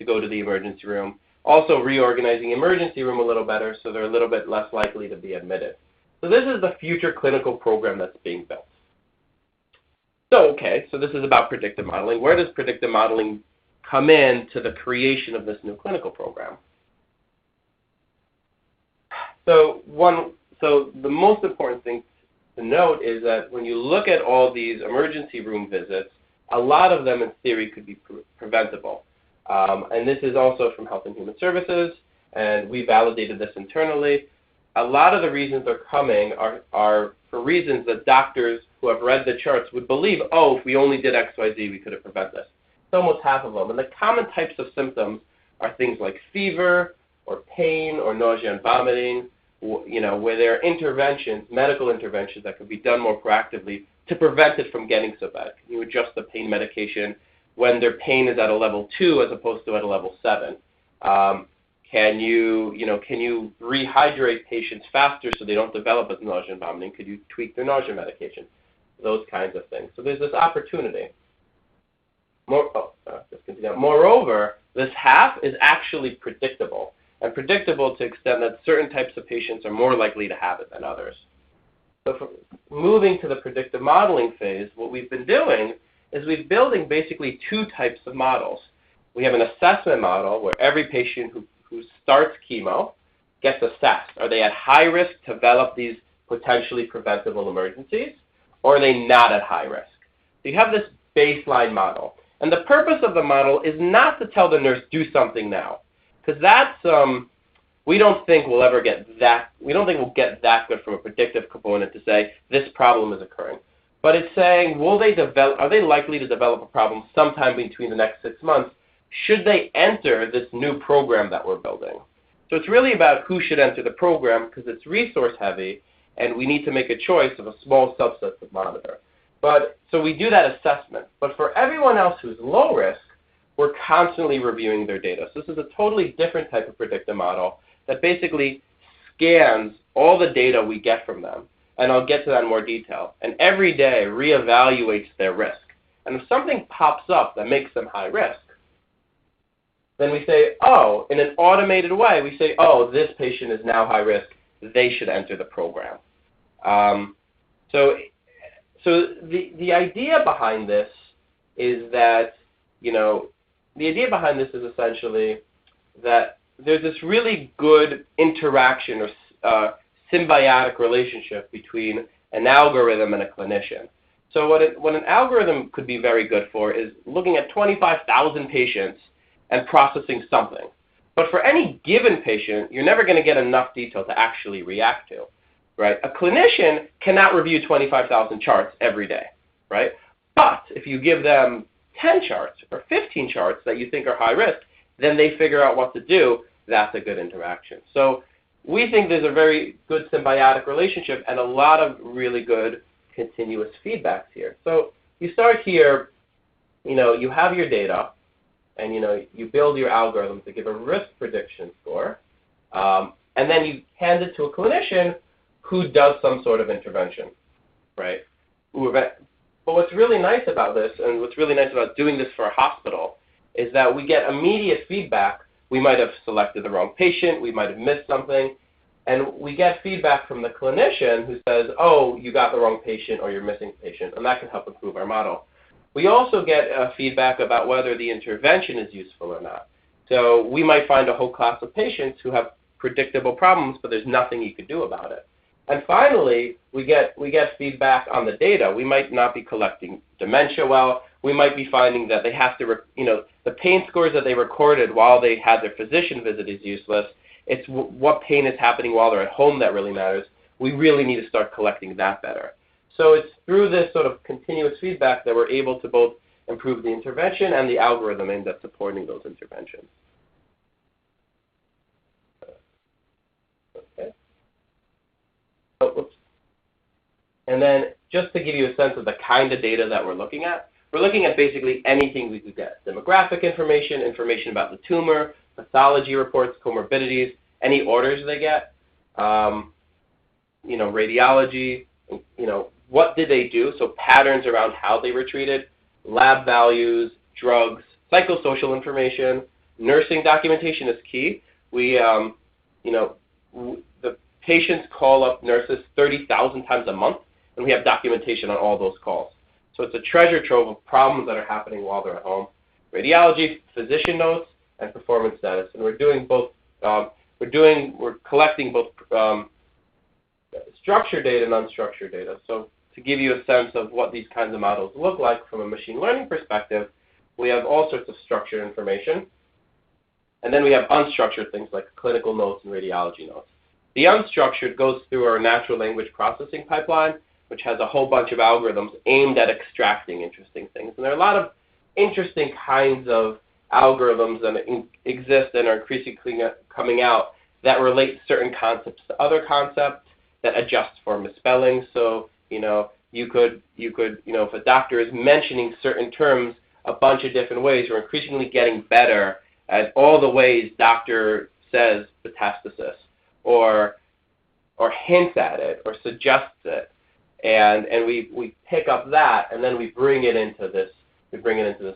go to the emergency room. Also reorganizing emergency room a little better so they're a little bit less likely to be admitted. So this is the future clinical program that's being built. So this is about predictive modeling. Where does predictive modeling come in to the creation of this new clinical program? So the most important thing to note is that when you look at all these emergency room visits, a lot of them in theory could be preventable. And this is also from Health and Human Services, and we validated this internally. A lot of the reasons they're coming are for reasons that doctors who have read the charts would believe, if we only did X, Y, Z, we could have prevented this. It's almost half of them. And the common types of symptoms are things like fever or pain or nausea and vomiting, where there are interventions, medical interventions that could be done more proactively to prevent it from getting so bad. Can you adjust the pain medication when their pain is at a level 2 as opposed to at a level 7? Can you rehydrate patients faster so they don't develop as nausea and vomiting? Could you tweak their nausea medication? Those kinds of things. So there's this opportunity. Moreover, this half is actually predictable, and predictable to the extent that certain types of patients are more likely to have it than others. So for moving to the predictive modeling phase, what we've been doing is we're building basically two types of models. We have an assessment model where every patient who starts chemo gets assessed. Are they at high risk to develop these potentially preventable emergencies, or are they not at high risk? So you have this baseline model. And the purpose of the model is not to tell the nurse, do something now. Because that's, we don't think we'll get that good from a predictive component to say this problem is occurring. But it's saying, are they likely to develop a problem sometime between the next 6 months? Should they enter this new program that we're building? So it's really about who should enter the program because it's resource heavy and we need to make a choice of a small subset to monitor. So we do that assessment. But for everyone else who's low risk, we're constantly reviewing their data. So this is a totally different type of predictive model that basically scans all the data we get from them. And I'll get to that in more detail. And every day reevaluates their risk. And if something pops up that makes them high risk, then we say, in an automated way, we say, this patient is now high risk. They should enter the program. So the idea behind this is that, the idea behind this is essentially that there's this really good interaction or symbiotic relationship between an algorithm and a clinician. So what an algorithm could be very good for is looking at 25,000 patients and processing something. But for any given patient, you're never going to get enough detail to actually react to, right? A clinician cannot review 25,000 charts every day, right? But if you give them 10 charts or 15 charts that you think are high risk, then they figure out what to do. That's a good interaction. So we think there's a very good symbiotic relationship and a lot of really good continuous feedbacks here. So you start here, you have your data, and you build your algorithm to give a risk prediction score. and then you hand it to a clinician who does some sort of intervention, right? But what's really nice about this, and what's really nice about doing this for a hospital, is that we get immediate feedback. We might have selected the wrong patient, we might have missed something, and we get feedback from the clinician who says, oh, you got the wrong patient or you're missing a patient, and that can help improve our model. We also get feedback about whether the intervention is useful or not. So we might find a whole class of patients who have predictable problems, but there's nothing you could do about it. And finally, we get feedback on the data. We might not be collecting dementia well. We might be finding that they have to, the pain scores that they recorded while they had their physician visit is useless. It's what pain is happening while they're at home that really matters. We really need to start collecting that better. So it's through this sort of continuous feedback that we're able to both improve the intervention and the algorithm aimed at supporting those interventions. Okay. Oh, whoops. And then just to give you a sense of the kind of data that we're looking at basically anything we could get. Demographic information, information about the tumor, pathology reports, comorbidities, any orders they get, radiology, what did they do, so patterns around how they were treated, lab values, drugs, psychosocial information, nursing documentation is key. The patients call up nurses 30,000 times a month, and we have documentation on all those calls. So it's a treasure trove of problems that are happening while they're at home. Radiology, physician notes, and performance status. And we're doing both. We're collecting both structured data and unstructured data. So to give you a sense of what these kinds of models look like from a machine learning perspective, we have all sorts of structured information, and then we have unstructured things like clinical notes and radiology notes. The unstructured goes through our natural language processing pipeline, which has a whole bunch of algorithms aimed at extracting interesting things. And there are a lot of interesting kinds of algorithms that exist and are increasingly coming out that relate certain concepts to other concepts, that adjust for misspelling. So, you could, if a doctor is mentioning certain terms a bunch of different ways, we're increasingly getting better at all the ways doctor says metastasis, or hints at it, or suggests it, and we pick up that, and then we bring it into this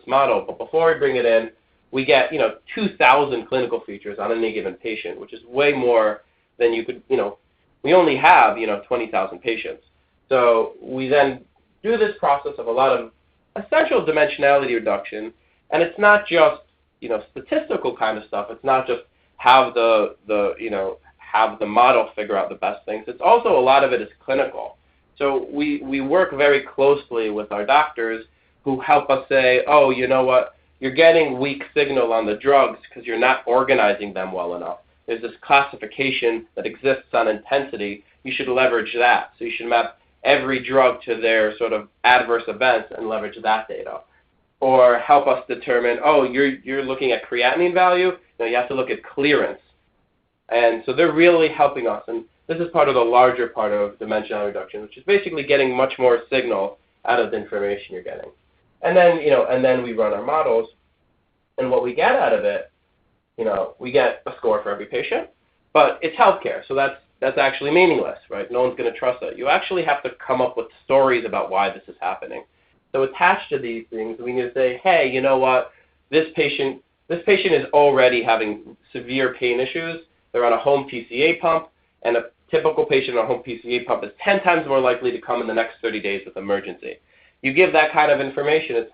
model. But before we bring it in, we get 2,000 clinical features on any given patient, which is way more than you could. We only have 20,000 patients. So we then do this process of a lot of essential dimensionality reduction, and it's not just statistical kind of stuff. It's not just have the model figure out the best things. It's also a lot of it is clinical. So we work very closely with our doctors who help us say, oh, you know what, you're getting weak signal on the drugs because you're not organizing them well enough. There's this classification that exists on intensity. You should leverage that. So you should map every drug to their sort of adverse events and leverage that data. Or help us determine, oh, you're looking at creatinine value. No, you have to look at clearance. And so they're really helping us. And this is part of the larger part of dimensional reduction, which is basically getting much more signal out of the information you're getting. And then we run our models. And what we get out of it, we get a score for every patient, but it's healthcare, so that's actually meaningless, right? No one's going to trust that. You actually have to come up with stories about why this is happening. So attached to these things, we need to say, hey, you know what? This patient is already having severe pain issues. They're on a home PCA pump, and a typical patient on a home PCA pump is 10 times more likely to come in the next 30 days with emergency. You give that kind of information, it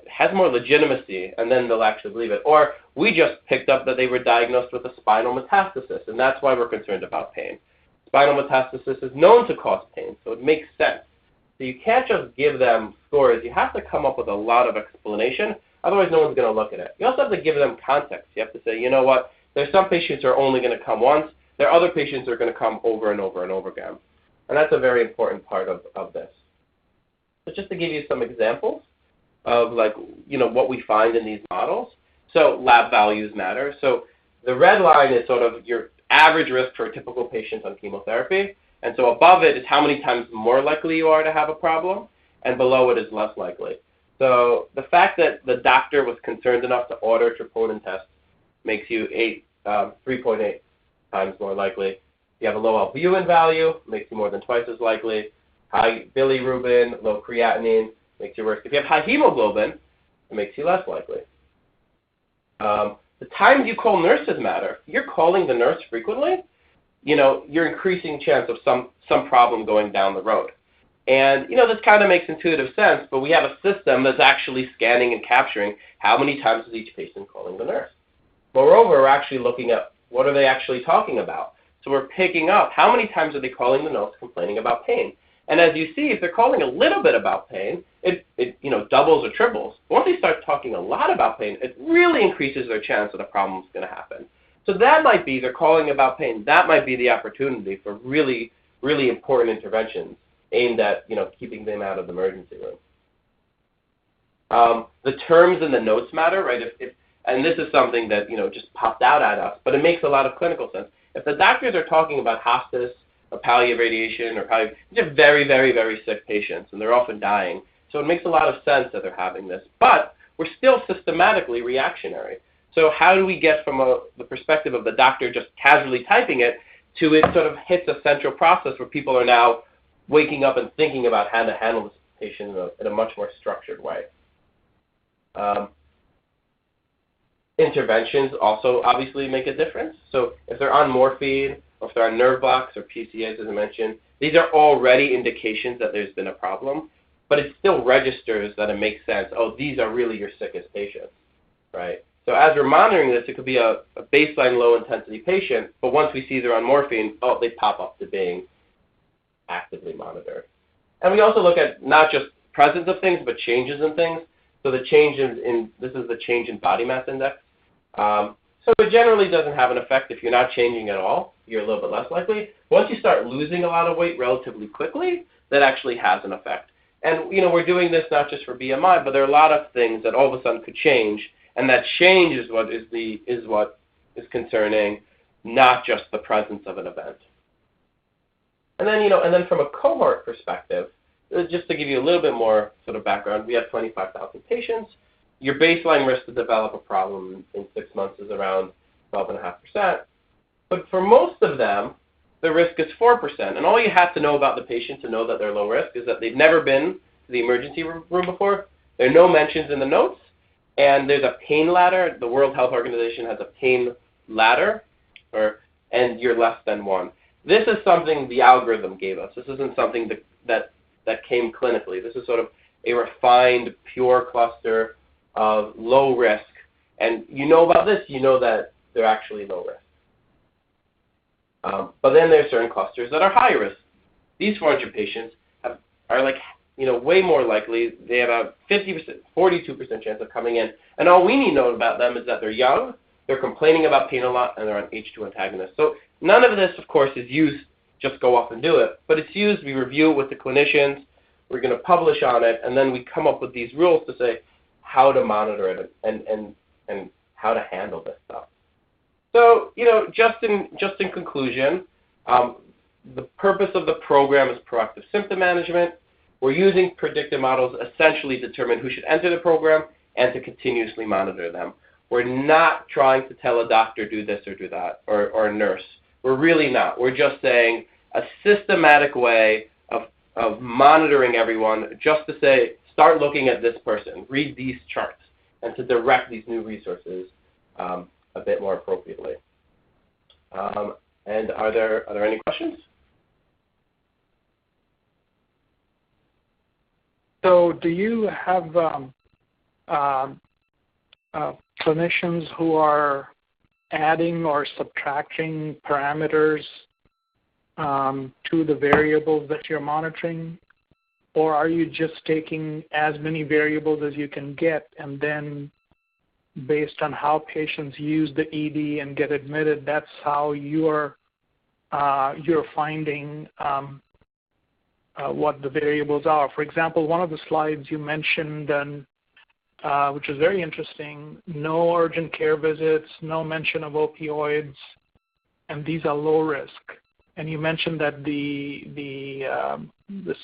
has more legitimacy, and then they'll actually believe it. Or we just picked up that they were diagnosed with a spinal metastasis, and that's why we're concerned about pain. Spinal metastasis is known to cause pain, so it makes sense. So you can't just give them scores. You have to come up with a lot of explanation, otherwise no one's going to look at it. You also have to give them context. You have to say, you know what, there's some patients who are only going to come once. There are other patients who are going to come over and over and over again. And that's a very important part of this. So just to give you some examples of what we find in these models. So lab values matter. So the red line is sort of your average risk for a typical patient on chemotherapy. And so above it is how many times more likely you are to have a problem, and below it is less likely. So the fact that the doctor was concerned enough to order troponin tests makes you 3.8. times more likely. If you have a low albumin value, it makes you more than twice as likely. High bilirubin, low creatinine, makes you worse. If you have high hemoglobin, it makes you less likely. The times you call nurses matter. If you're calling the nurse frequently, you're increasing chance of some problem going down the road. And, this kind of makes intuitive sense, but we have a system that's actually scanning and capturing how many times is each patient calling the nurse. Moreover, we're actually looking at what are they actually talking about. So we're picking up how many times are they calling the nurse complaining about pain. And as you see, if they're calling a little bit about pain, it doubles or triples. Once they start talking a lot about pain, it really increases their chance that a problem is going to happen. So that might be, they're calling about pain. That might be the opportunity for really, really important interventions aimed at, keeping them out of the emergency room. The terms in the notes matter, right? And this is something that, just popped out at us, but it makes a lot of clinical sense. If the doctors are talking about hospice or palliative radiation or palliative, these are very, very, very sick patients, and they're often dying. So it makes a lot of sense that they're having this. But we're still systematically reactionary. So how do we get from the perspective of the doctor just casually typing it to it sort of hits a central process where people are now waking up and thinking about how to handle this patient in a much more structured way. Interventions also obviously make a difference. So if they're on morphine, or if they're on nerve blocks or PCAs, as I mentioned, these are already indications that there's been a problem, but it still registers that it makes sense. Oh, these are really your sickest patients, right? So as we're monitoring this, it could be a baseline low-intensity patient, but once we see they're on morphine, they pop up to being actively monitored. And we also look at not just presence of things, but changes in things. So the change this is the change in body mass index. So it generally doesn't have an effect if you're not changing at all. You're a little bit less likely. Once you start losing a lot of weight relatively quickly, that actually has an effect. And we're doing this not just for BMI, but there are a lot of things that all of a sudden could change, and that change is what is concerning, not just the presence of an event. And then from a cohort perspective, just to give you a little bit more sort of background, we have 25,000 patients. Your baseline risk to develop a problem in 6 months is around 12.5%. But for most of them, the risk is 4%. And all you have to know about the patient to know that they're low risk is that they've never been to the emergency room before. There are no mentions in the notes. And there's a pain ladder. The World Health Organization has a pain ladder, and you're less than 1. This is something the algorithm gave us. This isn't something that came clinically. This is sort of a refined, pure cluster of low risk. And about this, that they're actually low risk. But then there's certain clusters that are high risk. These 400 patients are way more likely. They have a 42% chance of coming in. And all we need to know about them is that they're young, they're complaining about pain a lot, and they're on H2 antagonists. So none of this, of course, is used, just go off and do it. But it's used, we review it with the clinicians, we're going to publish on it, and then we come up with these rules to say how to monitor it and how to handle this stuff. So, just in conclusion, the purpose of the program is proactive symptom management. We're using predictive models essentially to determine who should enter the program and to continuously monitor them. We're not trying to tell a doctor do this or do that, or a nurse. We're really not. We're just saying a systematic way of monitoring everyone, just to say, start looking at this person, read these charts, and to direct these new resources a bit more appropriately. And are there any questions? So do you have clinicians who are adding or subtracting parameters to the variables that you're monitoring? Or are you just taking as many variables as you can get, and then based on how patients use the ED and get admitted, that's how you're finding what the variables are? For example, one of the slides you mentioned, which is very interesting, no urgent care visits, no mention of opioids, and these are low risk. And you mentioned that the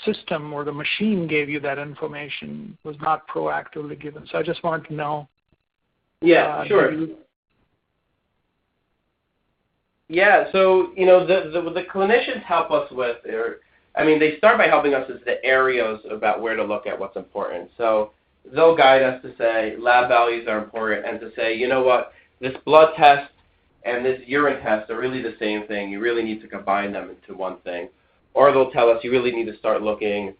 system or the machine gave you that information, was not proactively given. So I just wanted to know. Yeah, sure. Yeah, so the clinicians help us with, they start by helping us with the areas about where to look at what's important. So they'll guide us to say lab values are important, and to say, you know what, this blood test and this urine test are really the same thing. You really need to combine them into one thing. Or they'll tell us you really need to start looking,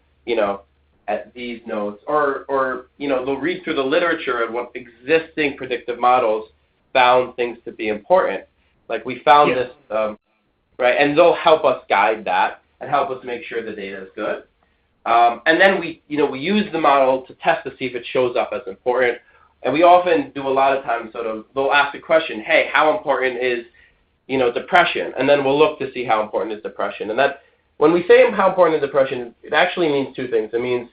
at these notes, or they'll read through the literature and what existing predictive models found things to be important. Like we found this, right? And they'll help us guide that and help us make sure the data is good. And then we use the model to test to see if it shows up as important. And we often do a lot of times they'll ask the question, hey, how important is, depression? And then we'll look to see how important is depression. And that, when we say how important is depression, it actually means two things. It means,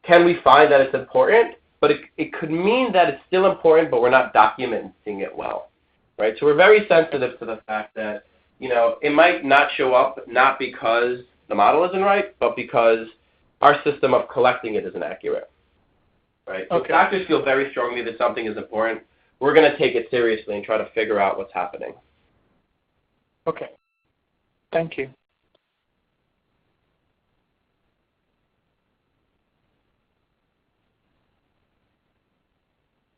can we find that it's important? But it could mean that it's still important, but we're not documenting it well, right? So we're very sensitive to the fact that, it might not show up, not because the model isn't right, but because our system of collecting it isn't accurate, right? So if doctors feel very strongly that something is important, we're going to take it seriously and try to figure out what's happening. Okay. Thank you.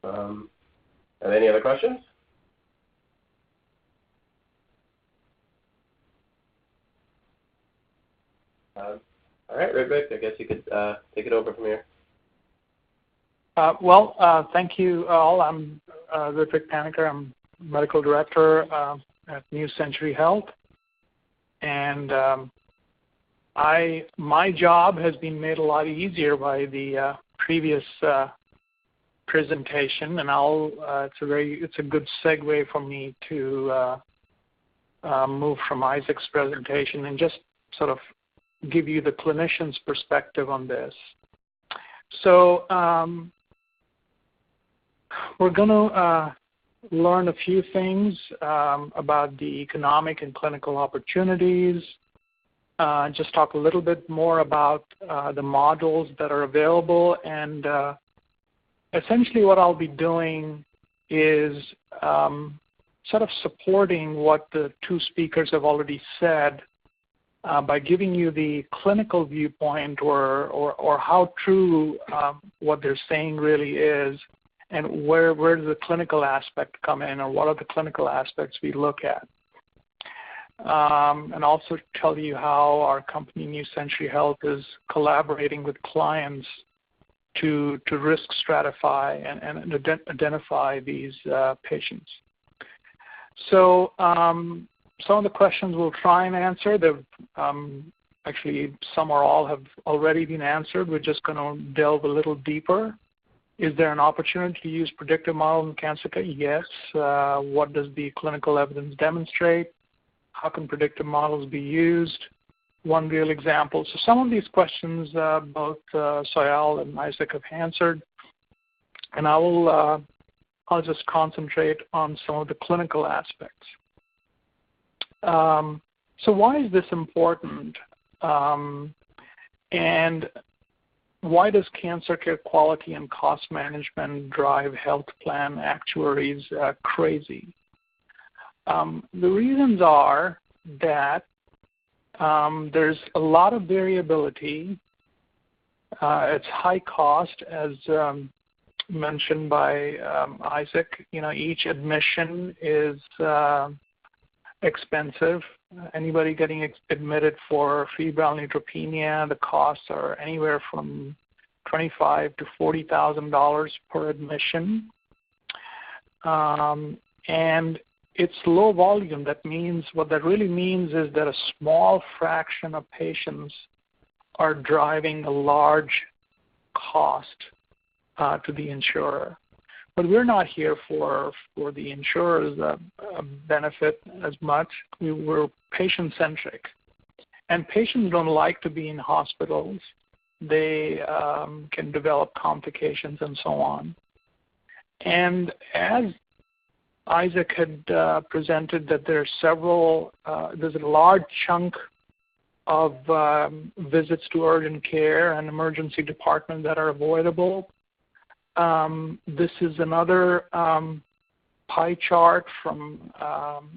Are there any other questions? All right, Rick, I guess you could take it over from here. Thank you all. I'm Ritvik Panikkar. I'm Medical Director at New Century Health. And my job has been made a lot easier by the previous presentation, and it's a good segue for me to move from Isaac's presentation and just sort of give you the clinician's perspective on this. So we're going to learn a few things about the economic and clinical opportunities, just talk a little bit more about the models that are available, and essentially what I'll be doing is sort of supporting what the two speakers have already said by giving you the clinical viewpoint or how true what they're saying really is, and where does the clinical aspect come in, or what are the clinical aspects we look at. And also tell you how our company, New Century Health, is collaborating with clients to risk stratify and identify these patients. So some of the questions we'll try and answer, actually some or all have already been answered. We're just going to delve a little deeper. Is there an opportunity to use predictive models in cancer care? Yes. What does the clinical evidence demonstrate? How can predictive models be used? One real example. So some of these questions both Soyal and Isaac have answered, and I'll just concentrate on some of the clinical aspects. So why is this important? And why does cancer care quality and cost management drive health plan actuaries crazy? The reasons are that there's a lot of variability. It's high cost, as mentioned by Isaac. Each admission is expensive. Anybody getting admitted for febrile neutropenia, the costs are anywhere from $25,000 to $40,000 per admission. And it's low volume. That means, what that really means is that a small fraction of patients are driving a large cost to the insurer. But we're not here for the insurer's benefit as much. We're patient-centric. And patients don't like to be in hospitals. They can develop complications and so on. And as Isaac had presented, that there's a large chunk of visits to urgent care and emergency department that are avoidable. This is another pie chart from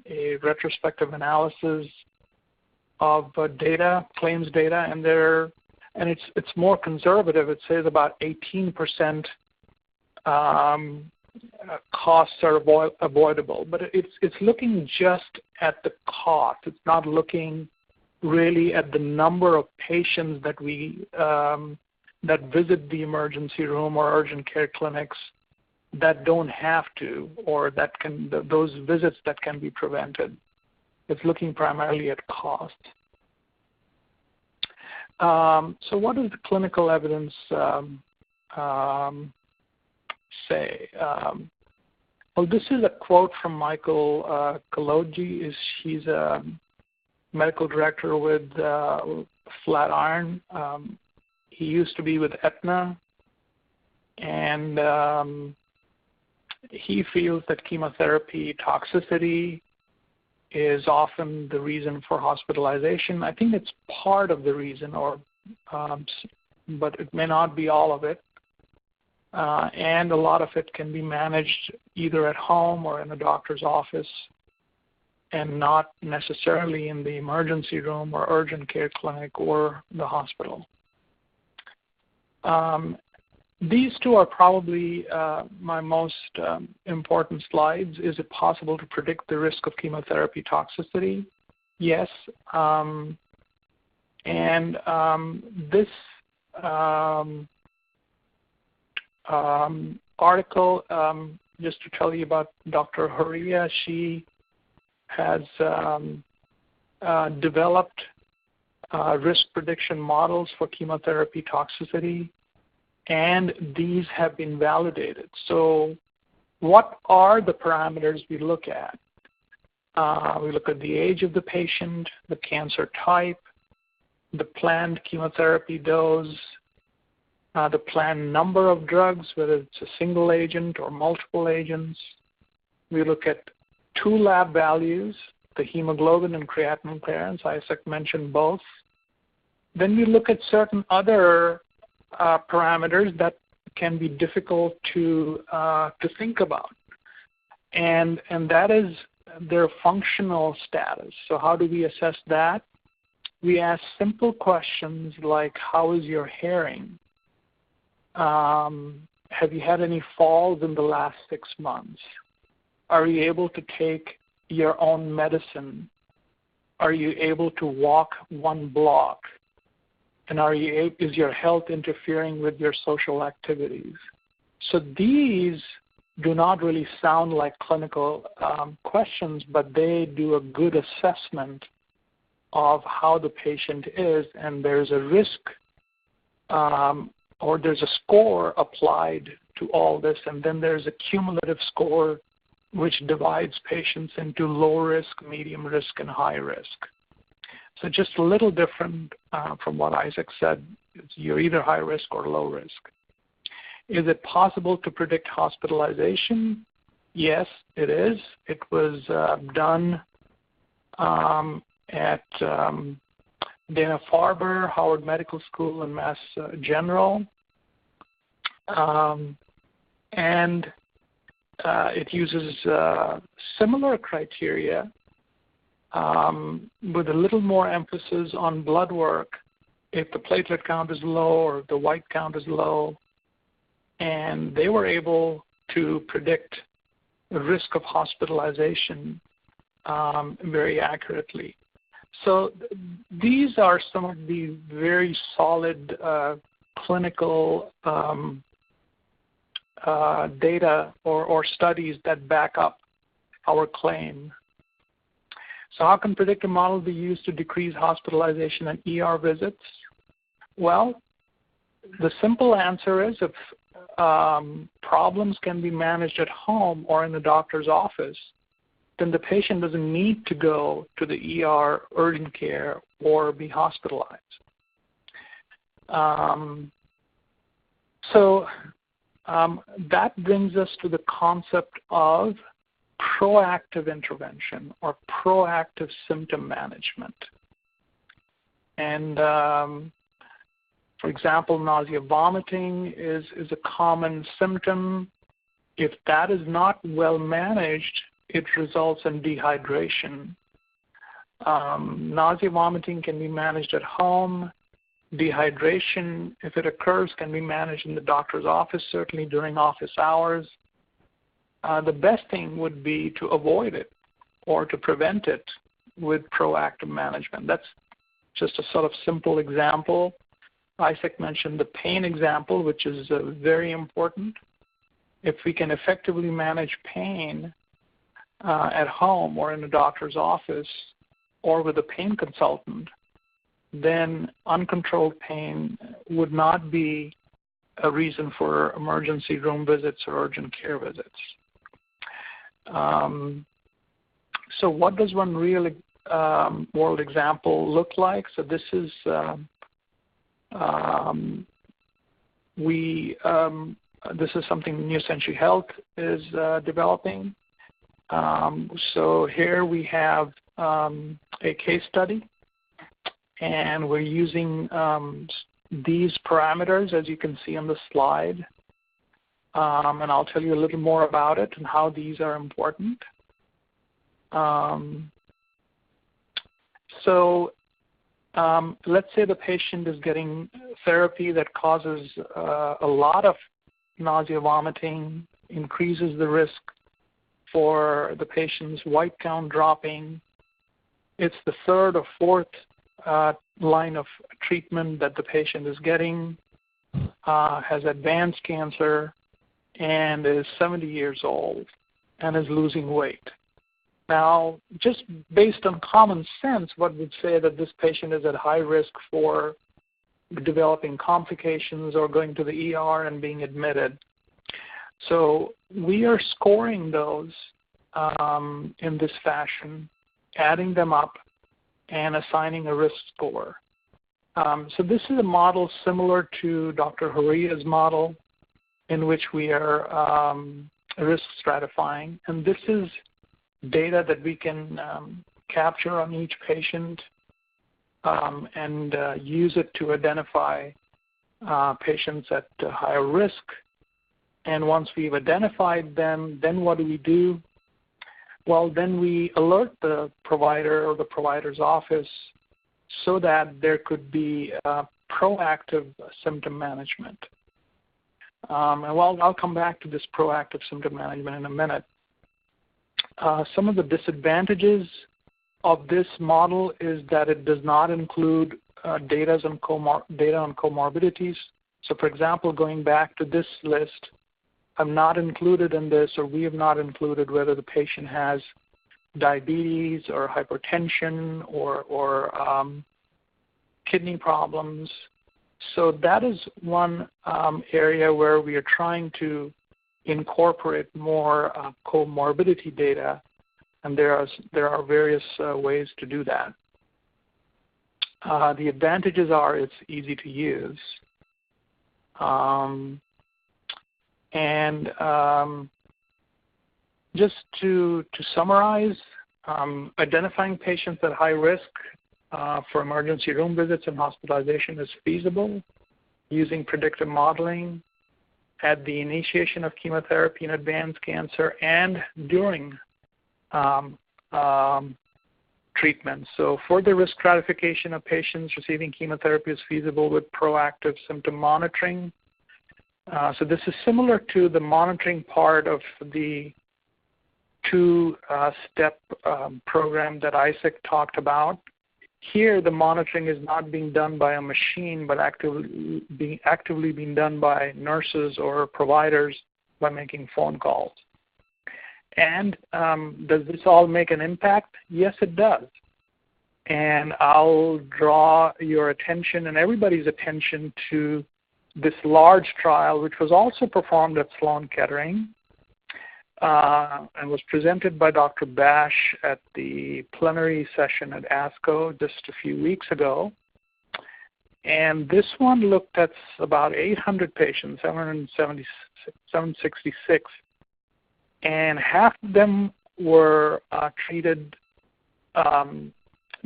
a retrospective analysis of claims data, and it's more conservative. It says about 18% costs are avoidable, but it's looking just at the cost. It's not looking really at the number of patients that that visit the emergency room or urgent care clinics that don't have to, or those visits that can be prevented. It's looking primarily at cost. So what does the clinical evidence say? Well, this is a quote from Michael Kalogi. He's a medical director with Flatiron. He used to be with Aetna, and he feels that chemotherapy toxicity is often the reason for hospitalization. I think it's part of the reason, but it may not be all of it. And a lot of it can be managed either at home or in a doctor's office, and not necessarily in the emergency room or urgent care clinic or the hospital. These two are probably my most important slides. Is it possible to predict the risk of chemotherapy toxicity? Yes. This article, just to tell you about Dr. Horia, she has developed risk prediction models for chemotherapy toxicity, and these have been validated. So what are the parameters we look at? We look at the age of the patient, the cancer type, the planned chemotherapy dose, the planned number of drugs, whether it's a single agent or multiple agents. We look at two lab values, the hemoglobin and creatinine clearance. Isaac mentioned both. Then we look at certain other parameters that can be difficult to think about, and that is their functional status. So how do we assess that? We ask simple questions like, how is your hearing? Have you had any falls in the last 6 months? Are you able to take your own medicine? Are you able to walk 1 block? And is your health interfering with your social activities? So these do not really sound like clinical questions, but they do a good assessment of how the patient is, and there's a risk or there's a score applied to all this, and then there's a cumulative score which divides patients into low risk, medium risk, and high risk. So just a little different from what Isaac said. You're either high risk or low risk. Is it possible to predict hospitalization? Yes, it is. It was done at Dana-Farber, Howard Medical School, and Mass General. And it uses similar criteria with a little more emphasis on blood work if the platelet count is low or the white count is low. And they were able to predict the risk of hospitalization very accurately. So these are some of the very solid clinical data or studies that back up our claim. So how can predictive models be used to decrease hospitalization and ER visits? Well, the simple answer is if problems can be managed at home or in the doctor's office, then the patient doesn't need to go to the ER, urgent care, or be hospitalized. That brings us to the concept of proactive intervention or proactive symptom management. And for example, nausea, vomiting is a common symptom. If that is not well managed, it results in dehydration. Nausea, vomiting can be managed at home. Dehydration, if it occurs, can be managed in the doctor's office, certainly during office hours. The best thing would be to avoid it or to prevent it with proactive management. That's just a sort of simple example. Isaac mentioned the pain example, which is very important. If we can effectively manage pain at home or in a doctor's office or with a pain consultant, then uncontrolled pain would not be a reason for emergency room visits or urgent care visits. So what does one real world example look like? So this is this is something New Century Health is developing. So here we have a case study, and we're using these parameters, as you can see on the slide. And I'll tell you a little more about it and how these are important. Let's say the patient is getting therapy that causes a lot of nausea, vomiting, increases the risk for the patient's white count dropping. It's the third or fourth line of treatment that the patient is getting, has advanced cancer, and is 70 years old and is losing weight. Now, just based on common sense, one would say that this patient is at high risk for developing complications or going to the ER and being admitted. So we are scoring those in this fashion, adding them up, and assigning a risk score. So this is a model similar to Dr. Horia's model, in which we are risk stratifying. And this is data that we can capture on each patient and use it to identify patients at higher risk. And once we've identified them, then what do? Well, then we alert the provider or the provider's office so that there could be proactive symptom management. And I'll come back to this proactive symptom management in a minute. Some of the disadvantages of this model is that it does not include data on comorbidities. So for example, going back to this list, I'm not included in this, or we have not included whether the patient has diabetes or hypertension or kidney problems. So that is one area where we are trying to incorporate more comorbidity data, and there are various ways to do that. The advantages are it's easy to use. Just to summarize, identifying patients at high risk for emergency room visits and hospitalization is feasible using predictive modeling at the initiation of chemotherapy in advanced cancer and during treatment. So further risk stratification of patients receiving chemotherapy is feasible with proactive symptom monitoring. So this is similar to the monitoring part of the two-step program that Isaac talked about. Here, the monitoring is not being done by a machine, but actively being done by nurses or providers by making phone calls. And does this all make an impact? Yes, it does. And I'll draw your attention and everybody's attention to this large trial, which was also performed at Sloan Kettering and was presented by Dr. Bash at the plenary session at ASCO just a few weeks ago. And this one looked at about 800 patients, 766, and half of them were treated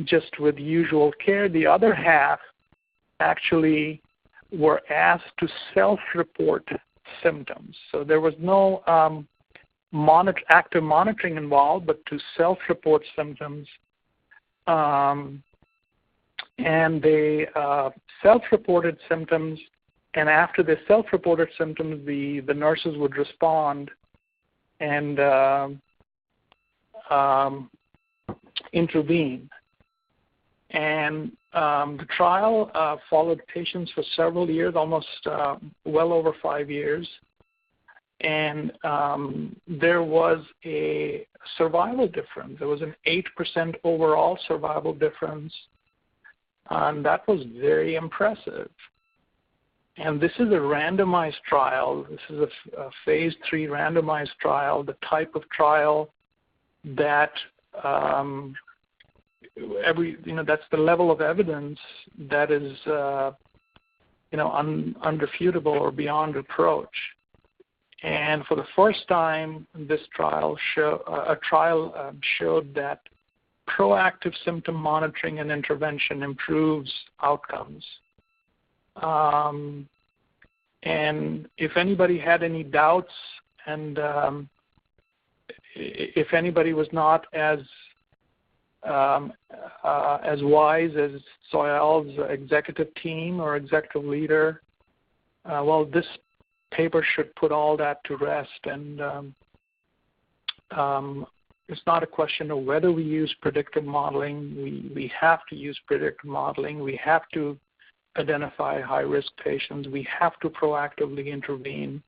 just with usual care. The other half actually were asked to self-report symptoms. So there was no active monitoring involved, but to self-report symptoms. And they self-reported symptoms, and after they self-reported symptoms, the nurses would respond and intervene. And the trial followed patients for several years, almost well over 5 years. And there was a survival difference. There was an 8% overall survival difference. And that was very impressive. And this is a randomized trial. This is a phase 3 randomized trial, the type of trial that that's the level of evidence that is unrefutable or beyond reproach. And for the first time, this trial showed that proactive symptom monitoring and intervention improves outcomes. And if anybody had any doubts, and if anybody was not as wise as Soyal's executive team or executive leader, well, this paper should put all that to rest. And it's not a question of whether we use predictive modeling. We have to use predictive modeling. We have to identify high-risk patients. We have to proactively intervene.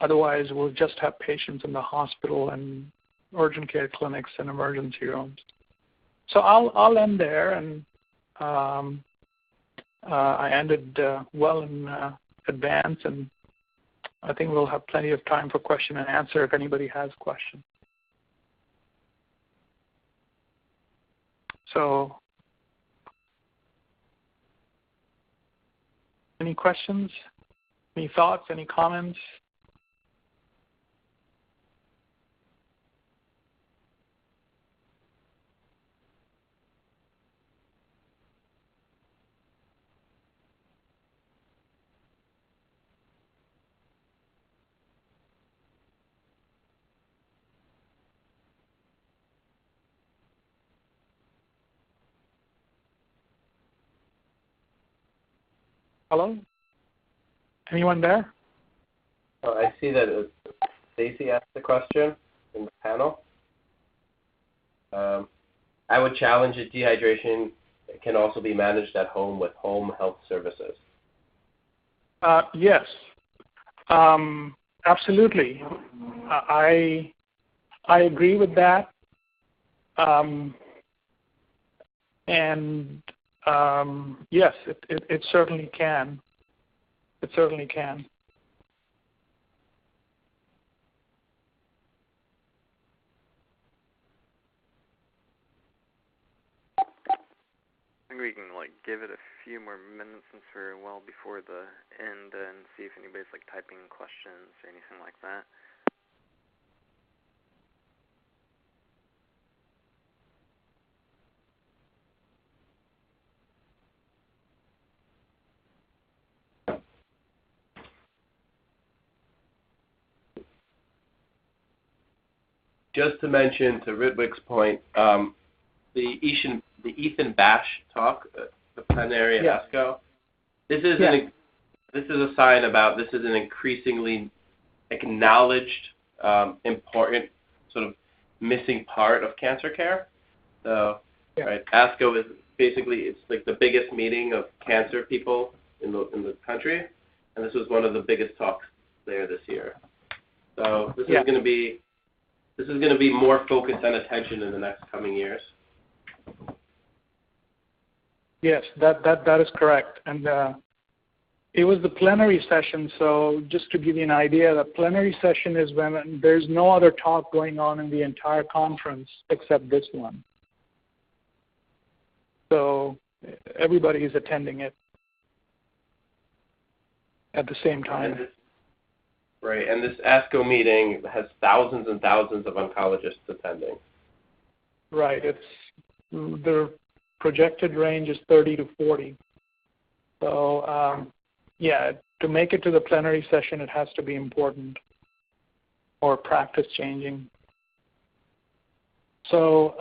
Otherwise, we'll just have patients in the hospital and urgent care clinics and emergency rooms. So I'll end there, and I ended well in advance, and I think we'll have plenty of time for question and answer if anybody has questions. So, any questions? Any thoughts? Any comments? Hello? Anyone there? Oh, I see that Stacy asked the question in the panel. I would challenge that dehydration can also be managed at home with home health services. Yes, absolutely. I agree with that. And yes, it certainly can. It certainly can. I think we can give it a few more minutes since we're well before the end, and see if anybody's typing questions or anything like that. Just to mention, to Ritwik's point, the Ethan Bash talk, the plenary at ASCO, this is a sign about this is an increasingly acknowledged, important sort of missing part of cancer care. So, right, ASCO is basically it's the biggest meeting of cancer people in the country, and this was one of the biggest talks there this year. So this is going to be. This is going to be more focus and attention in the next coming years. Yes, that is correct. And it was the plenary session, so just to give you an idea, the plenary session is when there's no other talk going on in the entire conference except this one. So everybody is attending it at the same time. Right, and this ASCO meeting has thousands and thousands of oncologists attending. Right, the projected range is 30 to 40. So, to make it to the plenary session, it has to be important or practice changing. So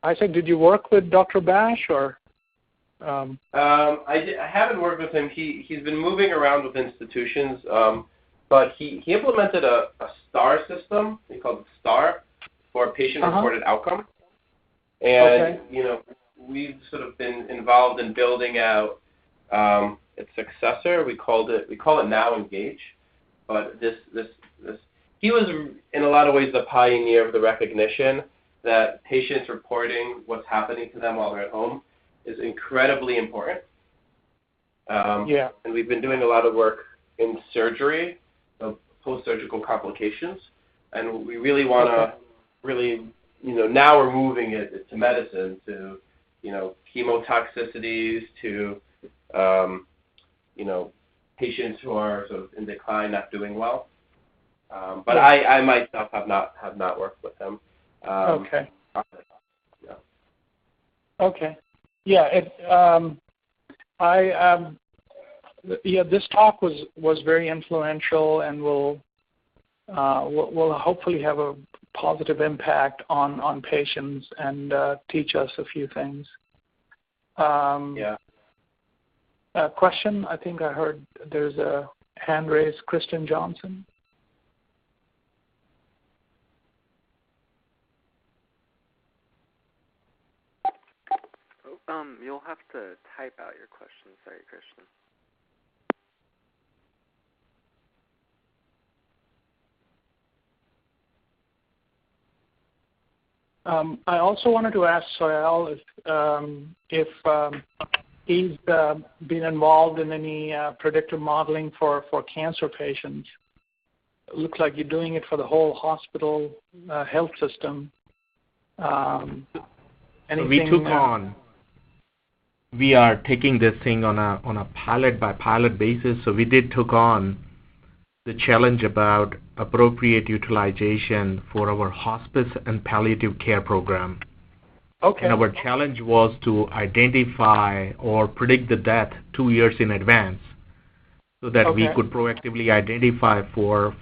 I said, did you work with Dr. Bash or? I haven't worked with him. He's been moving around with institutions, but he implemented a STAR system. He called it STAR for patient-reported outcome. And we've sort of been involved in building out its successor. We call it now Engage. But he was in a lot of ways the pioneer of the recognition that patients reporting what's happening to them while they're at home is incredibly important. And we've been doing a lot of work in surgery, post-surgical complications, and we really want to now we're moving it to medicine, to chemotoxicities, to patients who are sort of in decline, not doing well. But I myself have not worked with him. Okay. Yeah. Okay. Yeah. This talk was very influential, and will hopefully have a positive impact on patients and teach us a few things. Question? I think I heard there's a hand raised. Kristen Johnson. You'll have to type out your question. Sorry, Christian. I also wanted to ask Sohail if he's been involved in any predictive modeling for cancer patients. It looks like you're doing it for the whole hospital health system. We are taking this thing on a pilot by pilot basis. So we took on the challenge about appropriate utilization for our hospice and palliative care program. Okay. And our challenge was to identify or predict the death 2 years in advance, so that we could proactively identify for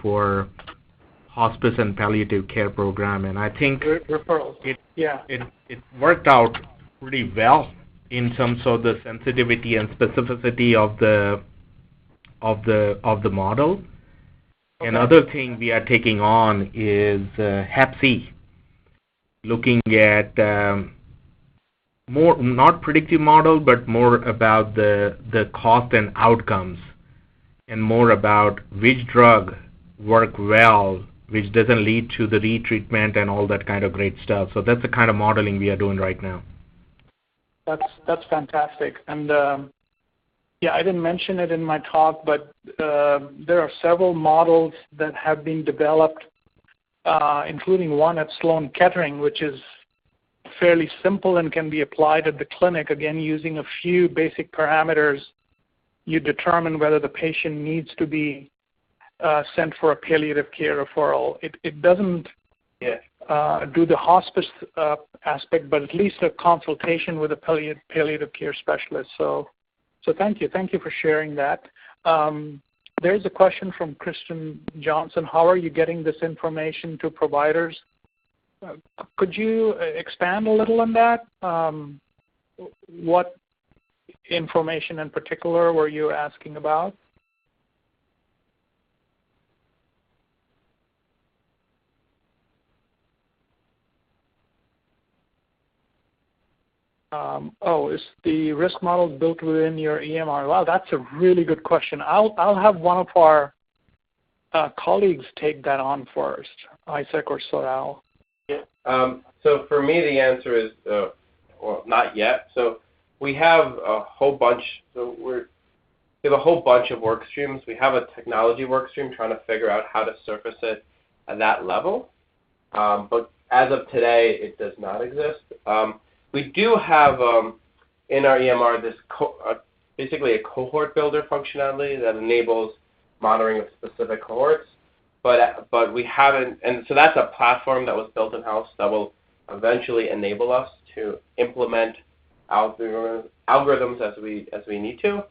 hospice and palliative care program. And I think it worked out pretty well in terms of the sensitivity and specificity of the model. Okay. Another thing we are taking on is Hep C, looking at more not predictive model, but more about the cost and outcomes, and more about which drug work well, which doesn't lead to the retreatment and all that kind of great stuff. So that's the kind of modeling we are doing right now. That's fantastic. And I didn't mention it in my talk, but there are several models that have been developed, including one at Sloan Kettering, which is fairly simple and can be applied at the clinic. Again, using a few basic parameters, you determine whether the patient needs to be sent for a palliative care referral. It doesn't do the hospice aspect, but at least a consultation with a palliative care specialist. So thank you for sharing that. There's a question from Kristen Johnson. How are you getting this information to providers? Could you expand a little on that? What information in particular were you asking about? Is the risk model built within your EMR? Well, that's a really good question. I'll have one of our colleagues take that on first, Isaac or Sohail. So for me, the answer is not yet. So we have a whole bunch. We have a whole bunch of work streams. We have a technology work stream trying to figure out how to surface it at that level. But as of today, it does not exist. We do have in our EMR this basically a cohort builder functionality that enables monitoring of specific cohorts, but we haven't, and so that's a platform that was built in-house that will eventually enable us to implement algorithms as we need to.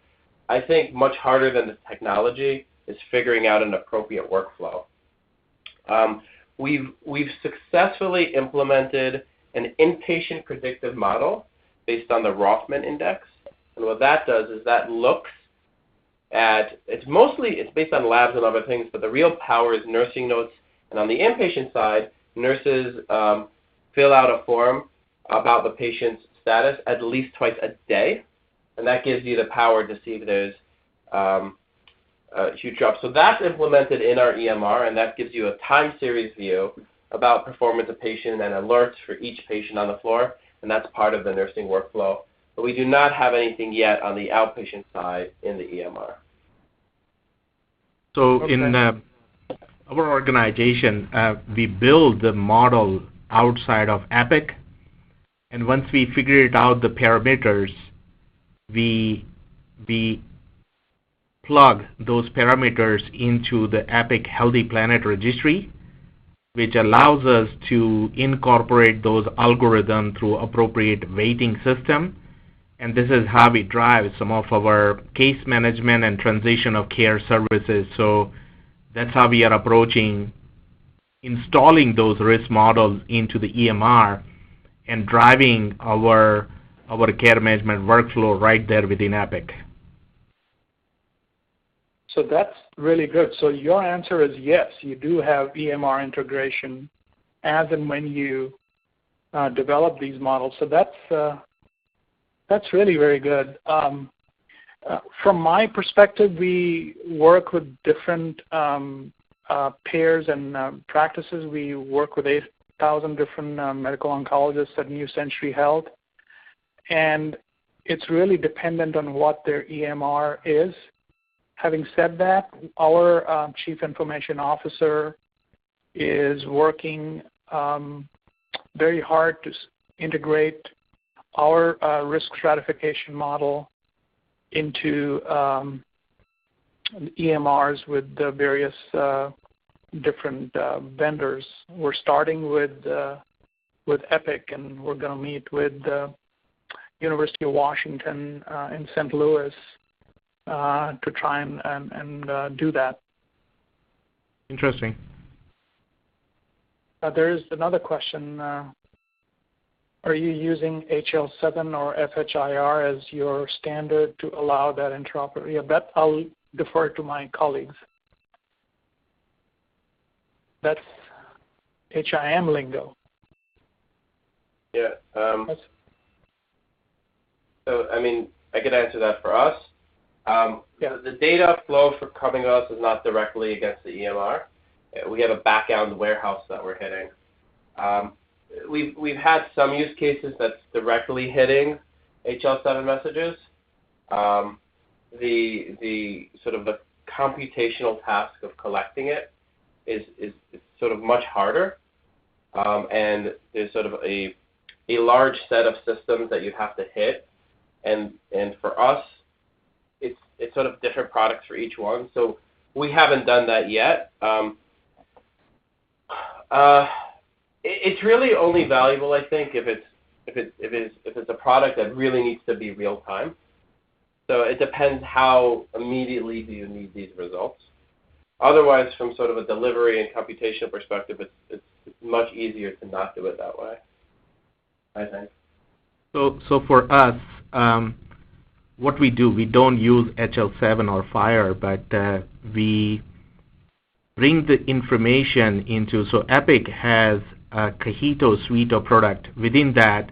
I think much harder than the technology is figuring out an appropriate workflow. We've successfully implemented an inpatient predictive model based on the Rothman index, and what that does is that looks at, it's based on labs and other things, but the real power is nursing notes, and on the inpatient side, nurses fill out a form about the patient's status at least twice a day, and that gives you the power to see if there's a huge drop. So that's implemented in our EMR, and that gives you a time series view about performance of patient and alerts for each patient on the floor, and that's part of the nursing workflow. But we do not have anything yet on the outpatient side in the EMR. So in our organization, we build the model outside of Epic, and once we figure out the parameters, we plug those parameters into the Epic Healthy Planet registry, which allows us to incorporate those algorithms through appropriate weighting system. And this is how we drive some of our case management and transition of care services. So that's how we are approaching installing those risk models into the EMR and driving our care management workflow right there within Epic. So that's really good. So your answer is yes, you do have EMR integration as and when you develop these models. So that's really very good. From my perspective, we work with different payers and practices. We work with 8,000 different medical oncologists at New Century Health, and it's really dependent on what their EMR is. Having said that, our Chief Information Officer is working very hard to integrate our risk stratification model into EMRs with the various different vendors. We're starting with Epic, and we're going to meet with University of Washington in St. Louis to try and do that. Interesting. There is another question. Are you using HL7 or FHIR as your standard to allow that interoperability? That I'll defer to my colleagues. That's HIM lingo. Yeah. So, I mean, I could answer that for us. The data flow for coming to us is not directly against the EMR. We have a back-end warehouse that we're hitting. We've had some use cases that's directly hitting HL7 messages. The sort of the computational task of collecting it is sort of much harder, and there's sort of a large set of systems that you have to hit, and for us, it's sort of different products for each one. So we haven't done that yet. It's really only valuable, I think, if it's a product that really needs to be real time. So it depends how immediately do you need these results. Otherwise, from sort of a delivery and computational perspective, it's much easier to not do it that way, I think. So for us, what we do, we don't use HL7 or FHIR, but we bring the information into, so Epic has a Cajito suite of product. Within that,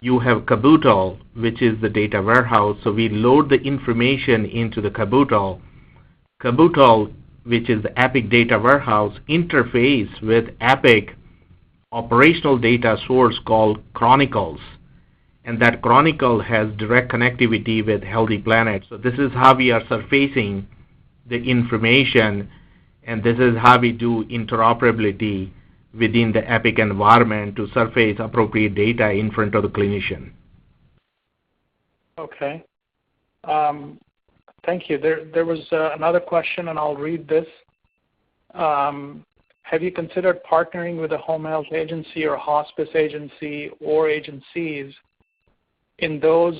you have Caboodle, which is the data warehouse. So we load the information into the Caboodle. Caboodle, which is the Epic data warehouse, interface with Epic operational data source called Chronicles. And that Chronicle has direct connectivity with Healthy Planet. So this is how we are surfacing the information, and this is how we do interoperability within the Epic environment to surface appropriate data in front of the clinician. Okay. Thank you. There was another question, and I'll read this. Have you considered partnering with a home health agency or hospice agency or agencies in those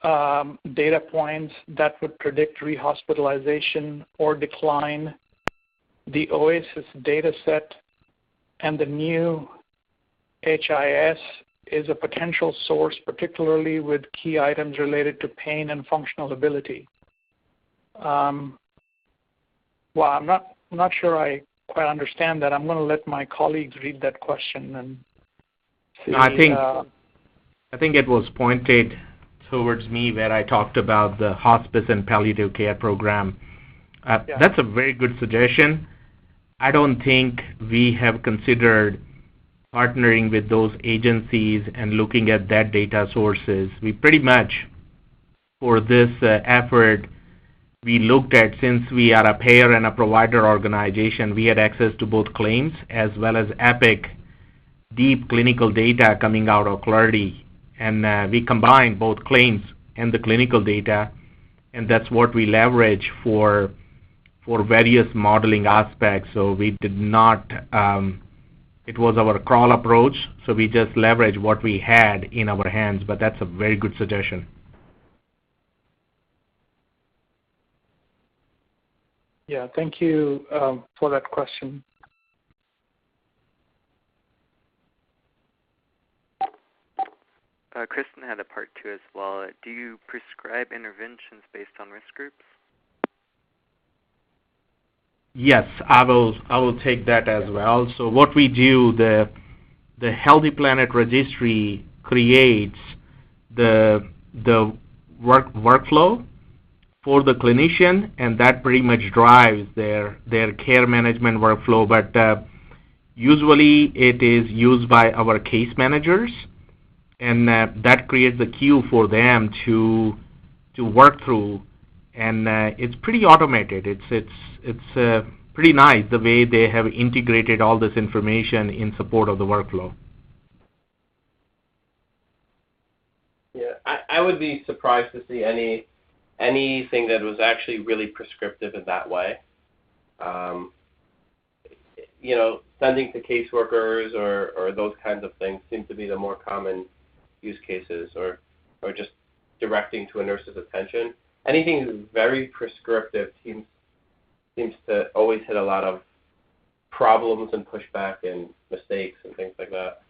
data points that would predict rehospitalization or decline, the OASIS data set and the new HIS is a potential source, particularly with key items related to pain and functional ability. Well, I'm not sure I quite understand that. I'm going to let my colleagues read that question and see. No, I think it was pointed towards me where I talked about the hospice and palliative care program. Yeah. That's a very good suggestion. I don't think we have considered partnering with those agencies and looking at that data sources. We pretty much, for this effort, we looked at, since we are a payer and a provider organization, we had access to both claims as well as EPIC, deep clinical data coming out of Clarity. And we combined both claims and the clinical data, and that's what we leverage for various modeling aspects. So we did not, it was our crawl approach, so we just leveraged what we had in our hands, but that's a very good suggestion. Yeah, thank you for that question. Kristen had a part 2 as well. Do you prescribe interventions based on risk groups? Yes, I will take that as well. So what we do, the Healthy Planet Registry creates the workflow for the clinician, and that pretty much drives their care management workflow. But usually it is used by our case managers, and that creates a queue for them to work through, and it's pretty automated. It's pretty nice the way they have integrated all this information in support of the workflow. Yeah, I would be surprised to see anything that was actually really prescriptive in that way. Sending to caseworkers or those kinds of things seem to be the more common use cases, or just directing to a nurse's attention. Anything that's very prescriptive seems to always hit a lot of problems and pushback and mistakes and things like that.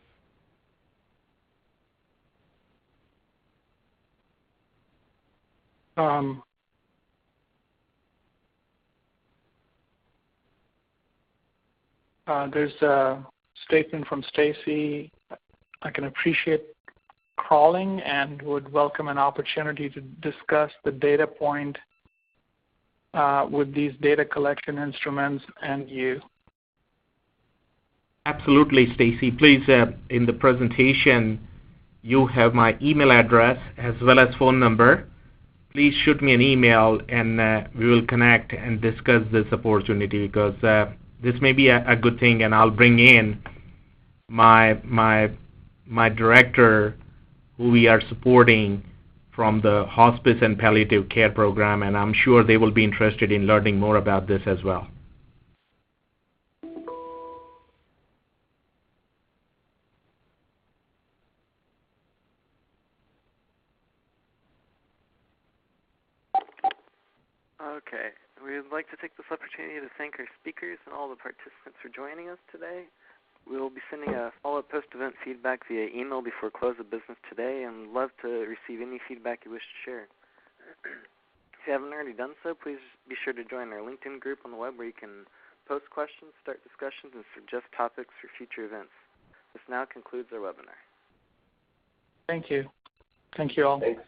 There's a statement from Stacy. I can appreciate crawling and would welcome an opportunity to discuss the data point with these data collection instruments and you. Absolutely, Stacy. Please, in the presentation, you have my email address as well as phone number. Please shoot me an email, and we will connect and discuss this opportunity, because this may be a good thing, and I'll bring in my director who we are supporting from the hospice and palliative care program, and I'm sure they will be interested in learning more about this as well. Okay, we would like to take this opportunity to thank our speakers and all the participants for joining us today. We will be sending a follow-up post-event feedback via email before close of business today, and would love to receive any feedback you wish to share. If you haven't already done so, please be sure to join our LinkedIn group on the web, where you can post questions, start discussions, and suggest topics for future events. This now concludes our webinar. Thank you. Thank you all. Thanks.